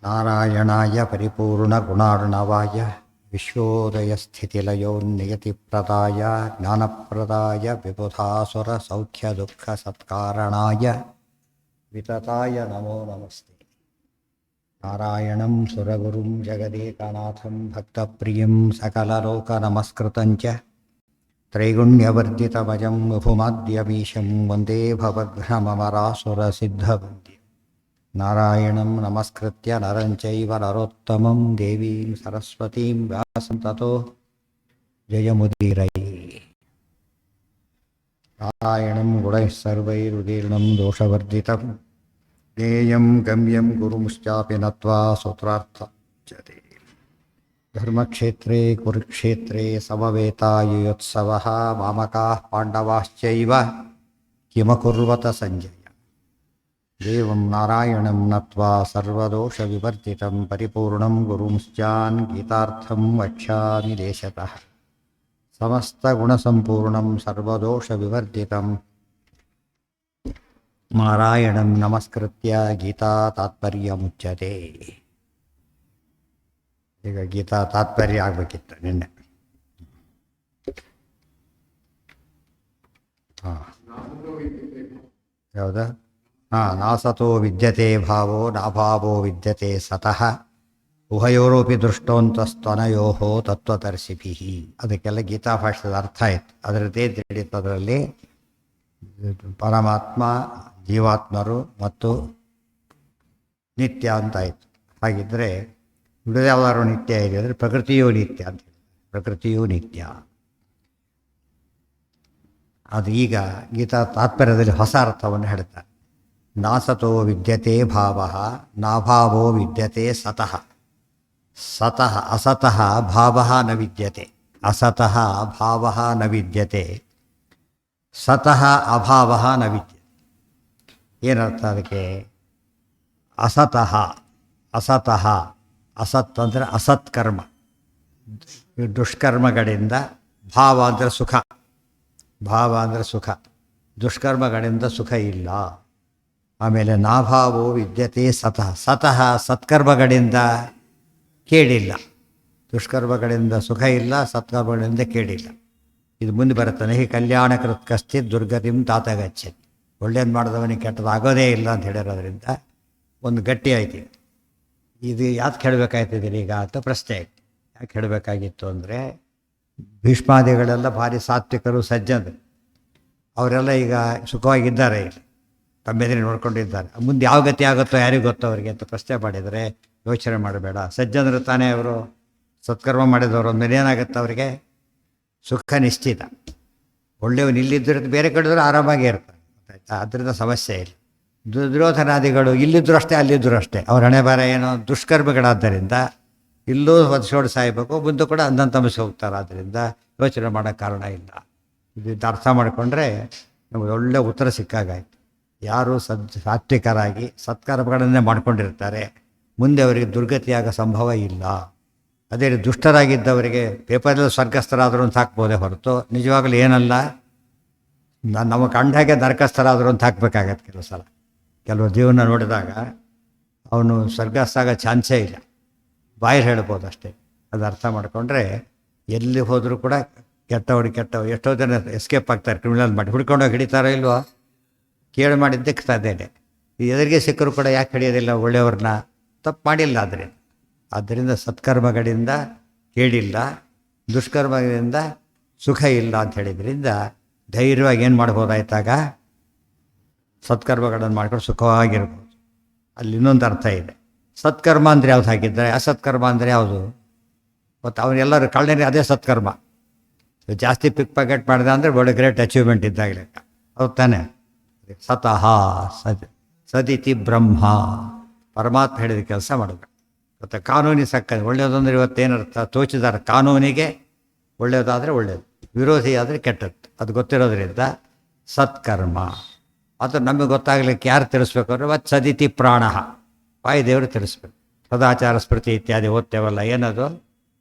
ನಾರಾಯಣಾಯ ಪರಿಪೂರ್ಣಗುಣಾರ್ಣವಾಯ ವಿಶ್ವೋದಯಸ್ಥಿತಿಲಯೋನ್ನಿಯತಿಪ್ರದಾಯ ಜ್ಞಾನಪ್ರದಾಯ ವಿಬುಧಾಸುರಸೌಖ್ಯದುಃಖಸತ್ಕಾರಣಾಯ ವಿತತಾಯ ನಮೋ ನಮಸ್ತೆ. ನಾರಾಯಣಂ ಸುರಗುರುಂ ಜಗದೇಕನಾಥಂ ಭಕ್ತಪ್ರಿಯಂ ಸಕಲಲೋಕನಮಸ್ಕೃತಂಚ ತ್ರೈಗುಣ್ಯವರ್ಧಿತಮಜಂ ವಿಭುಮಾದ್ಯಮೀಶಂ ವಂದೇ ಭವಘ್ನಮರಾಸುರಸಿದ್ಧವಂದ್ಯಂ. ನಾರಾಯಣಂ ನಮಸ್ಕೃತ್ಯ ನರಂ ಚೈವ ನರೋತ್ತಮಂ ದೇವೀಂ ಸರಸ್ವತೀಂ ವ್ಯಾಸಂ ತತೋ ಜಯಮುದೀರಯೇ. ನಾರಾಯಣಂ ಗುಣೈಃ ಸರ್ವೈರುದೀರ್ಣಂ ದೋಷವರ್ಜಿತಂ ಜ್ಞೇಯಂ ಗಮ್ಯಂ ಗುರುಂಶ್ಚಾಪಿ ನತ್ವಾ ಸೂತ್ರಾರ್ಥೋಚ್ಯತೆ. ಧರ್ಮಕ್ಷೇತ್ರೇ ಕುರುಕ್ಷೇತ್ರೇ ಸಮವೇತಾಯುಯೋತ್ಸವಃ ಮಾಮಕಾಃ ಪಾಂಡವಾಶ್ಚೈವ ಕಿಮಕುರ್ವತ ಸಂಜಯ. ದೇವಂ ನಾರಾಯಣಂ ನತ್ವಾ ಸರ್ವದೋಷವಿವರ್ಜಿತಂ ಪರಿಪೂರ್ಣಂ ಗುರುಂಶ್ಚಾನ್ ಗೀತಾರ್ಥಂ ವಕ್ಷ್ಯಾಮಿ ದೇಶತಃ. ಸಮಸ್ತಗುಣಸಂಪೂರ್ಣಂ ಸರ್ವದೋಷವಿವರ್ಜಿತಂ ನಾರಾಯಣಂ ನಮಸ್ಕೃತ್ಯ ಗೀತಾ ತಾತ್ಪರ್ಯಮುಚ್ಯತೆ. ಈಗ ಗೀತಾ ತಾತ್ಪರ್ಯ ಆಗಬೇಕಿತ್ತು ನಿನ್ನೆ. ಯಾವುದು? ನಾಸತೋ ವಿದ್ಯತೆ ಭಾವೋ ನಾಭಾವೋ ವಿದ್ಯತೆ ಸತಃ ಉಭಯೋರೂಪಿ ದೃಷ್ಟೋಂತಸ್ತನಯೋ ತತ್ವದರ್ಶಿಭಿ. ಅದಕ್ಕೆಲ್ಲ ಗೀತಾ ಭಾಷೆದ ಅರ್ಥ ಆಯಿತು. ಅದರದ್ದೇ ತಿಳಿತು. ಅದರಲ್ಲಿ ಪರಮಾತ್ಮ, ಜೀವಾತ್ಮರು ಮತ್ತು ನಿತ್ಯ ಅಂತಾಯಿತು. ಹಾಗಿದ್ದರೆ ಬಿಡೋದು ಯಾವ್ದಾದ್ರು ನಿತ್ಯ ಇದೆ ಅಂದರೆ ಪ್ರಕೃತಿಯೂ ನಿತ್ಯ ಅಂತ ಹೇಳಿ. ಪ್ರಕೃತಿಯೂ ನಿತ್ಯ. ಅದು ಈಗ ಗೀತಾ ತಾತ್ಪರ್ಯದಲ್ಲಿ ಹೊಸ ಅರ್ಥವನ್ನು ಹೇಳ್ತಾರೆ. ನಾಸತೋ ವಿದ್ಯತೆ ಭಾವ ನಾಭಾವೋ ವಿದ್ಯತೆ ಸತಃ. ಸತಃ ಅಸತಃ ಭಾವ ನ ವಿದ್ಯತೆ. ಅಸತಃ ಭಾವ ನ ವಿದ್ಯತೆ. ಸತಃ ಅಭಾವ ನ ವಿದ್ಯತೆ. ಏನರ್ಥ ಅದಕ್ಕೆ? ಅಸತಃ ಅಸತಃ ಅಸತ್ ಅಂದರೆ ಅಸತ್ಕರ್ಮ, ದುಷ್ಕರ್ಮಗಳಿಂದ. ಭಾವ ಅಂದರೆ ಸುಖ, ಭಾವ ಅಂದರೆ ಸುಖ. ದುಷ್ಕರ್ಮಗಳಿಂದ ಸುಖ ಇಲ್ಲ. ಆಮೇಲೆ ನಾಭಾವೋ ವಿದ್ಯತೆ ಸತಃ. ಸತಃ ಸತ್ಕರ್ಮಗಳಿಂದ ಕೇಳಿಲ್ಲ. ದುಷ್ಕರ್ಮಗಳಿಂದ ಸುಖ ಇಲ್ಲ, ಸತ್ಕರ್ಮಗಳಿಂದ ಕೇಳಿಲ್ಲ. ಇದು ಮುಂದೆ ಬರುತ್ತಾನೆ. ಹೀಗೆ ಕಲ್ಯಾಣಕೃತ್ ಕಶ್ಚಿತ್ ದುರ್ಗತಿಂ ತಾತಗಚ್ಚತಿ. ಒಳ್ಳೇದು ಮಾಡಿದವನಿಗೆ ಕೆಟ್ಟದಾಗೋದೇ ಇಲ್ಲ ಅಂತ ಹೇಳಿರೋದ್ರಿಂದ ಒಂದು ಗಟ್ಟಿ ಆಯ್ತು. ಇದು ಯಾಕೆ ಹೇಳಬೇಕಾಯ್ತಿದ್ದೀರಿ ಈಗ ಅಂತ ಪ್ರಶ್ನೆ ಆಯ್ತು. ಯಾಕೆ ಹೇಳಬೇಕಾಗಿತ್ತು ಅಂದರೆ, ಭೀಷ್ಮಾದಿಗಳೆಲ್ಲ ಭಾರಿ ಸಾತ್ವಿಕರು, ಸಜ್ಜನರು. ಅವರೆಲ್ಲ ಈಗ ಸುಖವಾಗಿದ್ದಾರೆ, ಇಲ್ಲಿ ತಮ್ಮೆದುರು ನೋಡ್ಕೊಂಡಿದ್ದಾರೆ. ಮುಂದೆ ಯಾವ ಗತಿ ಆಗುತ್ತೋ ಯಾರಿಗೂ ಗೊತ್ತೋ ಅವರಿಗೆ ಅಂತ ಪ್ರಶ್ನೆ ಮಾಡಿದರೆ ಯೋಚನೆ ಮಾಡಬೇಡ. ಸಜ್ಜನರು ತಾನೇ ಅವರು, ಸತ್ಕರ್ಮ ಮಾಡಿದವರು. ಅಂದಮೇಲೆ ಏನಾಗುತ್ತೆ ಅವರಿಗೆ? ಸುಖ ನಿಶ್ಚಿತ. ಒಳ್ಳೆಯವನು ಇಲ್ಲಿದ್ದರೆ ಬೇರೆ ಕಡೆದ್ರು ಆರಾಮಾಗೇ ಇರ್ತಾರೆ. ಆಯಿತಾ? ಅದರಿಂದ ಸಮಸ್ಯೆ ಇಲ್ಲ. ದುರ್ಯೋಧನಾದಿಗಳು ಇಲ್ಲಿದ್ದರೂ ಅಷ್ಟೇ, ಅಲ್ಲಿದ್ದರೂ ಅಷ್ಟೇ. ಅವ್ರ ಹಣೆ ಬರ ಏನೋ ದುಷ್ಕರ್ಮಗಳಾದ್ದರಿಂದ ಇಲ್ಲೂ ಹೊದಸೋಡು ಸಾಯಬೇಕು, ಮುಂದೆ ಕೂಡ ಅಂದಂತಂಬಿಸಿ ಹೋಗ್ತಾರೆ. ಆದ್ದರಿಂದ ಯೋಚನೆ ಮಾಡೋಕ್ಕೆ ಕಾರಣ ಇಲ್ಲ. ಇದು ಅರ್ಥ ಮಾಡಿಕೊಂಡ್ರೆ ನಮಗೆ ಒಳ್ಳೆ ಉತ್ತರ ಸಿಕ್ಕಾಗಾಯ್ತು. ಯಾರು ಸಾತ್ವಿಕರಾಗಿ ಸತ್ಕರ್ಮಗಳನ್ನೇ ಮಾಡ್ಕೊಂಡಿರ್ತಾರೆ, ಮುಂದೆ ಅವರಿಗೆ ದುರ್ಗತಿಯಾಗೋ ಸಂಭವ ಇಲ್ಲ. ಅದೇ ದುಷ್ಟರಾಗಿದ್ದವರಿಗೆ ಪೇಪರಲ್ಲಿ ಸ್ವರ್ಗಸ್ಥರಾದರೂ ಅಂತ ಹಾಕ್ಬೋದೇ ಹೊರತು ನಿಜವಾಗಲೂ ಏನಲ್ಲ, ನಮ್ಮ ಕಂಡಾಗೆ ನರಕಸ್ಥರಾದರೂ ಅಂತ ಹಾಕ್ಬೇಕಾಗತ್ತೆ. ಕೆಲವು ಸಲ ಕೆಲವು ಜೀವನ ನೋಡಿದಾಗ ಅವನು ಸ್ವರ್ಗಸ್ಥಾಗ ಚಾನ್ಸೇ ಇಲ್ಲ. ಬಾಯಲ್ಲಿ ಹೇಳ್ಬೋದು ಅಷ್ಟೇ. ಅದು ಅರ್ಥ ಮಾಡಿಕೊಂಡ್ರೆ ಎಲ್ಲಿ ಹೋದರೂ ಕೂಡ ಕೆಟ್ಟವು ಎಷ್ಟೋ ಜನ ಎಸ್ಕೇಪ್ ಆಗ್ತಾರೆ. ಕ್ರಿಮಿನಲ್ ಮಾಡಿ ಹುಡ್ಕೊಂಡೋಗಿ ಹಿಡಿತಾರೋ ಇಲ್ವೋ ಕೇಳಿ ಮಾಡಿದ್ದಕ್ಕೆ ಸಾಧ್ಯನೇ. ಎದುರಿಗೆ ಸಿಕ್ಕರು ಕೂಡ ಯಾಕೆ ಹಿಡಿಯೋದಿಲ್ಲ ಒಳ್ಳೆಯವ್ರನ್ನ? ತಪ್ಪು ಮಾಡಿಲ್ಲ. ಆದ್ದರಿಂದ ಸತ್ಕರ್ಮಗಳಿಂದ ಕೇಳಿಲ್ಲ, ದುಷ್ಕರ್ಮಗಳಿಂದ ಸುಖ ಇಲ್ಲ ಅಂತ ಹೇಳಿದ್ರಿಂದ ಧೈರ್ಯವಾಗಿ ಏನು ಮಾಡ್ಬೋದಾಯ್ತಾಗ? ಸತ್ಕರ್ಮಗಳನ್ನು ಮಾಡ್ಕೊಂಡು ಸುಖವಾಗಿರ್ಬೋದು. ಅಲ್ಲಿ ಇನ್ನೊಂದು ಅರ್ಥ ಇದೆ. ಸತ್ಕರ್ಮ ಅಂದರೆ ಯಾವ್ದು ಹಾಕಿದ್ದಾರೆ, ಅಸತ್ಕರ್ಮ ಅಂದರೆ ಯಾವುದು? ಮತ್ತು ಅವನ್ನೆಲ್ಲರೂ ಕಳ್ಳನೇ ಅದೇ ಸತ್ಕರ್ಮ. ಜಾಸ್ತಿ ಪಿಕ್ ಪಾಕೆಟ್ ಮಾಡಿದೆ ಅಂದರೆ ಒಳ್ಳೆ ಗ್ರೇಟ್ ಅಚೀವ್ಮೆಂಟ್ ಇದ್ದಾಗಲೇ. ಹೌದು ತಾನೆ? ಸತಃ ಸದಿತಿ ಬ್ರಹ್ಮ. ಪರಮಾತ್ಮ ಹೇಳಿದ ಕೆಲಸ ಮಾಡಬೇಕು. ಮತ್ತು ಕಾನೂನಿ ಸಕ್ಕ ಒಳ್ಳೆಯದಂದ್ರೆ ಇವತ್ತೇನರ್ಥ? ತೋಚಿದಾರ ಕಾನೂನಿಗೆ ಒಳ್ಳೆಯದಾದರೆ ಒಳ್ಳೆಯದು, ವಿರೋಧಿ ಆದರೆ ಕೆಟ್ಟದ್ದು. ಅದು ಗೊತ್ತಿರೋದ್ರಿಂದ ಸತ್ಕರ್ಮ. ಅದು ನಮಗೆ ಗೊತ್ತಾಗಲಿಕ್ಕೆ ಯಾರು ತಿಳಿಸ್ಬೇಕು ಅಂದರೆ ಮತ್ತು ಸದಿತಿ ಪ್ರಾಣ, ವಾಯುದೇವರು ತಿಳಿಸ್ಬೇಕು. ಸದಾಚಾರ ಸ್ಮೃತಿ ಇತ್ಯಾದಿ ಓದ್ತೇವಲ್ಲ, ಏನದು?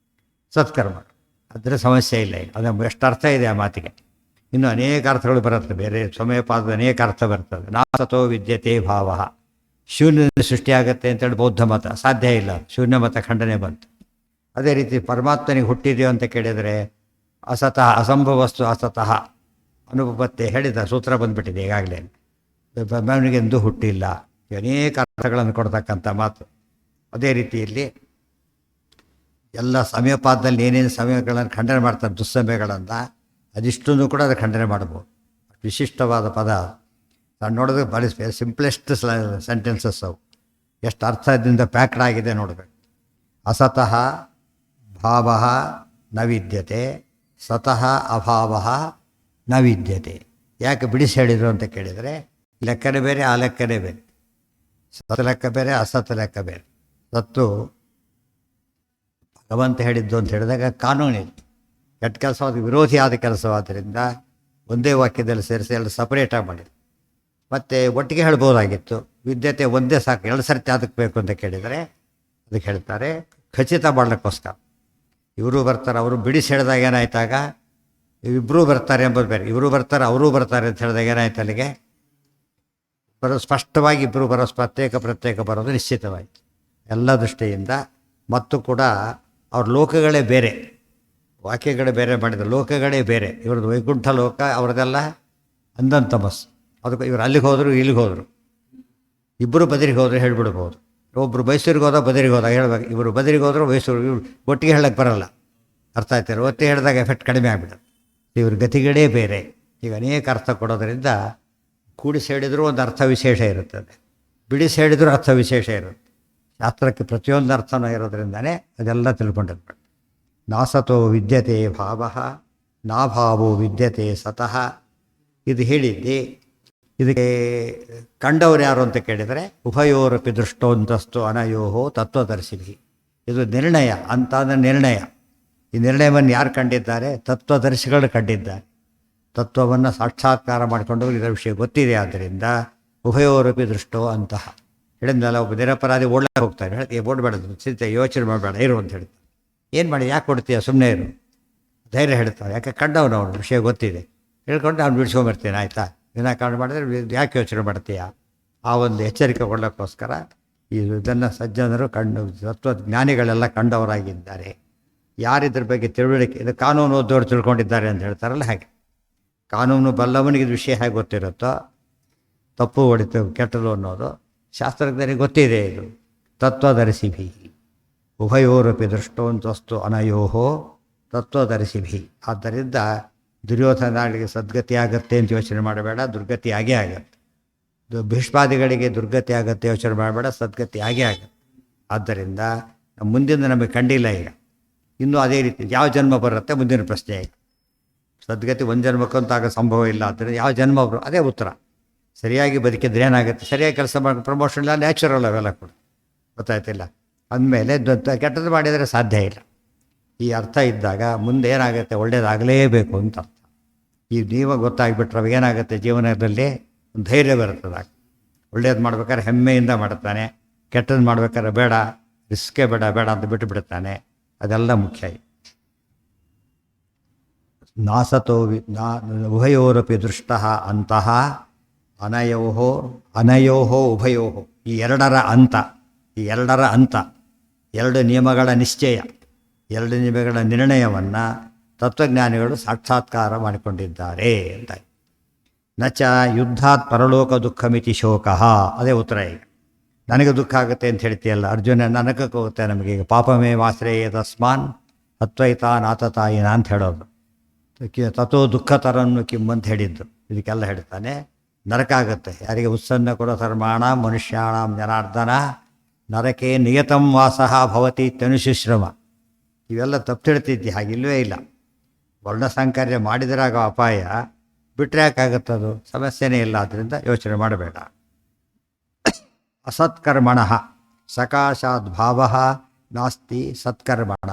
ಸತ್ಕರ್ಮ. ಅದರ ಸಮಸ್ಯೆ ಇಲ್ಲ. ಅದು ಎಷ್ಟು ಅರ್ಥ ಇದೆ ಆ ಮಾತಿಗೆ. ಇನ್ನು ಅನೇಕ ಅರ್ಥಗಳು ಬರುತ್ತೆ. ಬೇರೆ ಸಮಯಪಾದದ ಅನೇಕ ಅರ್ಥ ಬರ್ತದೆ. ನಾಸತೋ ವಿದ್ಯತೆ ಭಾವ ಶೂನ್ಯದಿಂದ ಸೃಷ್ಟಿಯಾಗತ್ತೆ ಅಂತೇಳಿ ಬೌದ್ಧ ಮತ, ಸಾಧ್ಯ ಇಲ್ಲ, ಶೂನ್ಯ ಮತ ಖಂಡನೆ ಬಂತು. ಅದೇ ರೀತಿ ಪರಮಾತ್ಮನಿಗೆ ಹುಟ್ಟಿದೆಯೋ ಅಂತ ಕೇಳಿದರೆ ಅಸತಃ, ಅಸಂಭವಸ್ತು ಅಸತಃ ಅನುಪಪತ್ತೆ ಹೇಳಿದ ಸೂತ್ರ ಬಂದುಬಿಟ್ಟಿದೆ ಈಗಾಗಲೇ. ಬ್ರಹ್ಮನಿಗೆಂದೂ ಹುಟ್ಟಿಲ್ಲ, ಅನೇಕ ಅರ್ಥಗಳನ್ನು ಕೊಡ್ತಕ್ಕಂಥ ಮಾತು. ಅದೇ ರೀತಿಯಲ್ಲಿ ಎಲ್ಲ ಸಮಯಪಾದದಲ್ಲಿ ಏನೇನು ಸಮಯಗಳನ್ನು ಖಂಡನೆ ಮಾಡ್ತಾರೆ, ದುಸ್ಸಮಯಗಳನ್ನು, ಅದಿಷ್ಟನ್ನು ಕೂಡ ಅದು ಖಂಡನೆ ಮಾಡ್ಬೋದು. ವಿಶಿಷ್ಟವಾದ ಪದ. ನಾನು ನೋಡೋದಕ್ಕೆ ಭಾಳ ಸಿಂಪ್ಲೆಸ್ಟ್ ಸೆಂಟೆನ್ಸಸ್ ಅವು, ಎಷ್ಟು ಅರ್ಥದಿಂದ ಪ್ಯಾಕ್ಡ್ ಆಗಿದೆ ನೋಡಬೇಕು. ಅಸತಃ ಭಾವ ನ ವಿದ್ಯತೆ, ಸತಃ ಅಭಾವ ನ ವಿದ್ಯತೆ. ಯಾಕೆ ಬಿಡಿಸಿ ಹೇಳಿದರು ಅಂತ ಕೇಳಿದರೆ, ಲೆಕ್ಕನೇ ಬೇರೆ, ಆ ಲೆಕ್ಕನೇ ಬೇರೆ. ಸತ ಲೆಕ್ಕ ಬೇರೆ, ಅಸತ್ ಲೆಕ್ಕ ಬೇರೆ. ಸತ್ತು ಭಗವಂತ ಹೇಳಿದ್ದು ಅಂತ ಹೇಳಿದಾಗ ಕಾನೂನಿದೆ. ಕೆಟ್ಟ ಕೆಲಸವಾದ ವಿರೋಧಿಯಾದ ಕೆಲಸವಾದ್ದರಿಂದ ಒಂದೇ ವಾಕ್ಯದಲ್ಲಿ ಸೇರಿಸಿ ಎರಡು ಸಪರೇಟಾಗಿ ಮಾಡಿದ್ರು. ಮತ್ತು ಒಟ್ಟಿಗೆ ಹೇಳ್ಬೋದಾಗಿತ್ತು, ವಿದ್ಯತೆ ಒಂದೇ ಸಾಕು, ಎರಡು ಸರ್ತಿ ಅದಕ್ಕೆ ಬೇಕು ಅಂತ ಕೇಳಿದರೆ ಅದಕ್ಕೆ ಹೇಳ್ತಾರೆ ಖಚಿತ ಮಾಡಲಿಕ್ಕೋಸ್ಕರ. ಇವರು ಬರ್ತಾರೆ, ಅವರು ಬಿಡಿಸಿ ಹೇಳಿದಾಗ ಏನಾಯ್ತಾಗ ಇಬ್ಬರೂ ಬರ್ತಾರೆ ಎಂಬುದು ಬೇರೆ. ಇವರು ಬರ್ತಾರೆ, ಅವರೂ ಬರ್ತಾರೆ ಅಂತ ಹೇಳಿದಾಗ ಏನಾಯ್ತು, ಅಲ್ಲಿಗೆ ಸ್ಪಷ್ಟವಾಗಿ ಇಬ್ಬರು ಬರೋ ಪ್ರತ್ಯೇಕ ಬರೋದು ನಿಶ್ಚಿತವಾಯಿತು ಎಲ್ಲ ದೃಷ್ಟಿಯಿಂದ. ಮತ್ತು ಕೂಡ ಅವ್ರ ಲೋಕಗಳೇ ಬೇರೆ, ವಾಕ್ಯಗಳೇ ಬೇರೆ ಮಾಡಿದ್ರು, ಲೋಕಗಳೇ ಬೇರೆ. ಇವ್ರದ್ದು ವೈಕುಂಠ ಲೋಕ, ಅವ್ರದ್ದೆಲ್ಲ ಅಂಧಂತಮಸ್. ಅದಕ್ಕೆ ಇವರು ಅಲ್ಲಿಗೆ ಹೋದರು, ಇಲ್ಲಿಗೆ ಹೋದರು, ಇಬ್ಬರು ಬದರಿಗೆ ಹೋದರೆ ಹೇಳ್ಬಿಡ್ಬೋದು. ಒಬ್ಬರು ಮೈಸೂರಿಗೆ ಹೋದ, ಬದರಿಗೆ ಹೋದಾಗ ಹೇಳ್ಬೇಕು. ಇವರು ಬದರಿಗೆ ಹೋದ್ರು, ಮೈಸೂರು, ಇವ್ರು ಒಟ್ಟಿಗೆ ಹೇಳಕ್ಕೆ ಬರೋಲ್ಲ. ಅರ್ಥ ಆಯ್ತಾರೆ, ಒತ್ತಿಗೆ ಹೇಳಿದಾಗ ಎಫೆಕ್ಟ್ ಕಡಿಮೆ ಆಗಿಬಿಡುತ್ತೆ. ಇವ್ರ ಗತಿಗಳೇ ಬೇರೆ. ಈಗ ಅನೇಕ ಅರ್ಥ ಕೊಡೋದರಿಂದ ಕೂಡಿಸಿ ಹೇಳಿದರೂ ಒಂದು ಅರ್ಥ ವಿಶೇಷ ಇರುತ್ತದೆ, ಬಿಡಿಸಿ ಹೇಳಿದರೂ ಅರ್ಥ ವಿಶೇಷ ಇರುತ್ತೆ. ಶಾಸ್ತ್ರಕ್ಕೆ ಪ್ರತಿಯೊಂದು ಅರ್ಥನೂ ಇರೋದ್ರಿಂದನೇ ಅದೆಲ್ಲ ತಿಳ್ಕೊಂಡಿರ್ಬೇಕು. ನಾಸತೋ ವಿದ್ಯತೆ ಭಾವ, ನಾಭಾವೋ ವಿದ್ಯತೆ ಸತಃ. ಇದು ಹೇಳಿದ್ದಿ. ಇದಕ್ಕೆ ಕಂಡವ್ರು ಯಾರು ಅಂತ ಕೇಳಿದರೆ ಉಭಯೋರಪಿ ದೃಷ್ಟೋಂತಸ್ತು ಅನಯೋಹೋ ತತ್ವದರ್ಶಿಭಿ. ಇದು ನಿರ್ಣಯ ಅಂತ ಅಂದರೆ ನಿರ್ಣಯ. ಈ ನಿರ್ಣಯವನ್ನು ಯಾರು ಕಂಡಿದ್ದಾರೆ? ತತ್ವದರ್ಶಿಗಳು ಕಂಡಿದ್ದಾರೆ. ತತ್ವವನ್ನು ಸಾಕ್ಷಾತ್ಕಾರ ಮಾಡಿಕೊಂಡವರು ಇದರ ವಿಷಯ ಗೊತ್ತಿದೆ. ಆದ್ದರಿಂದ ಉಭಯೋರಪಿ ದೃಷ್ಟೋ ಅಂತಹ ಹೇಳಿದ್ನಲ್ಲ, ಒಬ್ಬ ನಿರಪರಾಧಿ ಓಡ್ಲಾಗ ಹೋಗ್ತಾರೆ, ಹೇಳಿ ಓಡಬೇಡ, ಚಿಂತೆ ಯೋಚನೆ ಮಾಡಬೇಡ, ಇರು ಅಂತ ಹೇಳ್ತಾರೆ. ಏನು ಮಾಡಿ, ಯಾಕೆ ಕೊಡ್ತೀಯ, ಸುಮ್ಮನೆ ಇರು, ಧೈರ್ಯ ಹೇಳ್ತಾರೆ. ಯಾಕೆ ಕಂಡವನು, ಅವನು ವಿಷಯ ಗೊತ್ತಿದೆ, ಹೇಳ್ಕೊಂಡು ಅವ್ನು ಬಿಡಿಸ್ಕೊಂಬರ್ತೀನಿ, ಆಯಿತಾ, ವಿನಾಕಾರಣ ಮಾಡಿದ್ರೆ ಯಾಕೆ ಯೋಚನೆ ಮಾಡ್ತೀಯ, ಆ ಒಂದು ಎಚ್ಚರಿಕೆ ಕೊಡೋಕ್ಕೋಸ್ಕರ ಇದನ್ನು ಸಜ್ಜನರು ತತ್ವಜ್ಞಾನಿಗಳೆಲ್ಲ ಕಂಡವರಾಗಿದ್ದಾರೆ. ಯಾರಿದ್ರ ಬಗ್ಗೆ ತಿಳುವಳಿಕೆ, ಇದು ಕಾನೂನು ಓದೋರು ತಿಳ್ಕೊಂಡಿದ್ದಾರೆ ಅಂತ ಹೇಳ್ತಾರಲ್ಲ, ಹಾಗೆ ಕಾನೂನು ಬಲ್ಲವನಿಗೆ ಇದು ವಿಷಯ ಹೇಗೆ ಗೊತ್ತಿರುತ್ತೋ, ತಪ್ಪು ಹೊಡಿತು ಕೆಟ್ಟದು ಅನ್ನೋದು ಶಾಸ್ತ್ರಜ್ಞರಿಗೆ ಗೊತ್ತಿದೆ. ಇದು ತತ್ವದರ್ಶಿಭಿ ಉಭಯೋರಪಿ ದೃಷ್ಟೋಂತಸ್ತು ಅನಯೋಹೋ ತತ್ವದರ್ಶಿಭಿ. ಆದ್ದರಿಂದ ದುರ್ಯೋಧನಗಳಿಗೆ ಸದ್ಗತಿ ಆಗತ್ತೆ ಅಂತ ಯೋಚನೆ ಮಾಡಬೇಡ, ದುರ್ಗತಿ ಆಗೇ ಆಗತ್ತೆ. ಭೀಷ್ಮಾದಿಗಳಿಗೆ ದುರ್ಗತಿ ಆಗತ್ತೆ ಯೋಚನೆ ಮಾಡಬೇಡ, ಸದ್ಗತಿ ಆಗೇ ಆಗತ್ತೆ. ಆದ್ದರಿಂದ ಮುಂದಿನ ನಮಗೆ ಕಂಡಿಲ್ಲ. ಈಗ ಇನ್ನೂ ಅದೇ ರೀತಿ ಯಾವ ಜನ್ಮ ಬರುತ್ತೆ ಮುಂದಿನ ಪ್ರಶ್ನೆ. ಸದ್ಗತಿ ಒಂದು ಜನ್ಮಕ್ಕಂತ ಆಗೋ ಸಂಭವ ಇಲ್ಲ. ಆದ್ದರಿಂದ ಯಾವ ಜನ್ಮ ಅವರು ಅದೇ ಉತ್ತರ. ಸರಿಯಾಗಿ ಬದುಕಿದ್ರೆ ಏನಾಗುತ್ತೆ, ಸರಿಯಾಗಿ ಕೆಲಸ ಮಾಡಿ ಪ್ರಮೋಷನ್ ಇಲ್ಲ, ನ್ಯಾಚುರಲ್ ಅವೆಲ್ಲ ಕೂಡ ಗೊತ್ತಾಯ್ತಿಲ್ಲ. ಅಂದಮೇಲೆ ಕೆಟ್ಟದ್ದು ಮಾಡಿದರೆ ಸಾಧ್ಯ ಇಲ್ಲ. ಈ ಅರ್ಥ ಇದ್ದಾಗ ಮುಂದೆ ಏನಾಗುತ್ತೆ, ಒಳ್ಳೇದಾಗಲೇಬೇಕು ಅಂತ ಅರ್ಥ. ಈ ನೀವು ಗೊತ್ತಾಗ್ಬಿಟ್ರೆ ಅವಾಗ ಏನಾಗುತ್ತೆ, ಜೀವನದಲ್ಲಿ ಒಂದು ಧೈರ್ಯ ಬರ್ತದಾಗ. ಒಳ್ಳೇದು ಮಾಡ್ಬೇಕಾದ್ರೆ ಹೆಮ್ಮೆಯಿಂದ ಮಾಡ್ತಾನೆ, ಕೆಟ್ಟದ್ದು ಮಾಡ್ಬೇಕಾದ್ರೆ ಬೇಡ, ರಿಸ್ಕೇ ಬೇಡ ಅಂತ ಬಿಟ್ಟು ಬಿಡ್ತಾನೆ. ಅದೆಲ್ಲ ಮುಖ್ಯ. ನಾಸತೋ ಉಭಯೋರಪಿ ದೃಷ್ಟ ಅಂತಹ ಅನಯೋಹೋ ಉಭಯೋಹೋ. ಈ ಎರಡರ ಅಂತ, ಎರಡು ನಿಯಮಗಳ ನಿಶ್ಚಯ, ಎರಡು ನಿಯಮಗಳ ನಿರ್ಣಯವನ್ನು ತತ್ವಜ್ಞಾನಿಗಳು ಸಾಕ್ಷಾತ್ಕಾರ ಮಾಡಿಕೊಂಡಿದ್ದಾರೆ ಅಂತ. ನಚ ಯುದ್ಧಾತ್ ಪರಲೋಕ ದುಃಖಮಿತಿ ಶೋಕಃ. ಅದೇ ಉತ್ತರ. ಈಗ ನನಗೆ ದುಃಖ ಆಗುತ್ತೆ ಅಂತ ಹೇಳ್ತೀಯಲ್ಲ ಅರ್ಜುನ, ನರಕಕ್ಕೆ ಹೋಗುತ್ತೆ ನಮಗೆ. ಈಗ ಪಾಪಮೇ ವಾಶ್ರಯ ತಸ್ಮಾನ್ ಅತ್ವೈತ ನಾತತಾಯಿನ ಅಂತ ಹೇಳೋದು. ತಥೋ ದುಃಖ ತರನ್ನು ಕಿಮ್ಮಂತ ಹೇಳಿದ್ದು. ಇದಕ್ಕೆಲ್ಲ ಹೇಳ್ತಾನೆ ನರಕ ಆಗುತ್ತೆ. ಯಾರಿಗೆ ಉತ್ಸನ್ನ ಕೊಡೋ ಸರ್ಮಾಣ ಮನುಷ್ಯಾಣಂ ಜನಾರ್ದನ ನರಕೆ ನಿಯತಂ ವಾಸಃ ಭವತಿ ತನುಶುಶ್ರಮ. ಇವೆಲ್ಲ ತಪ್ಪು ಹೇಳ್ತಿದ್ದಿ, ಹಾಗಿಲ್ವೇ ಇಲ್ಲ. ವರ್ಣಸಂಕರ್ಯ ಮಾಡಿದ್ರಾಗ ಅಪಾಯ, ಬಿಟ್ಟರೆ ಯಾಕಾಗುತ್ತದು, ಸಮಸ್ಯೆನೇ ಇಲ್ಲ. ಆದ್ದರಿಂದ ಯೋಚನೆ ಮಾಡಬೇಡ. ಅಸತ್ಕರ್ಮಣ ಸಕಾಶಾತ್ ಭಾವ ನಾಸ್ತಿ ಸತ್ಕರ್ಮಣ.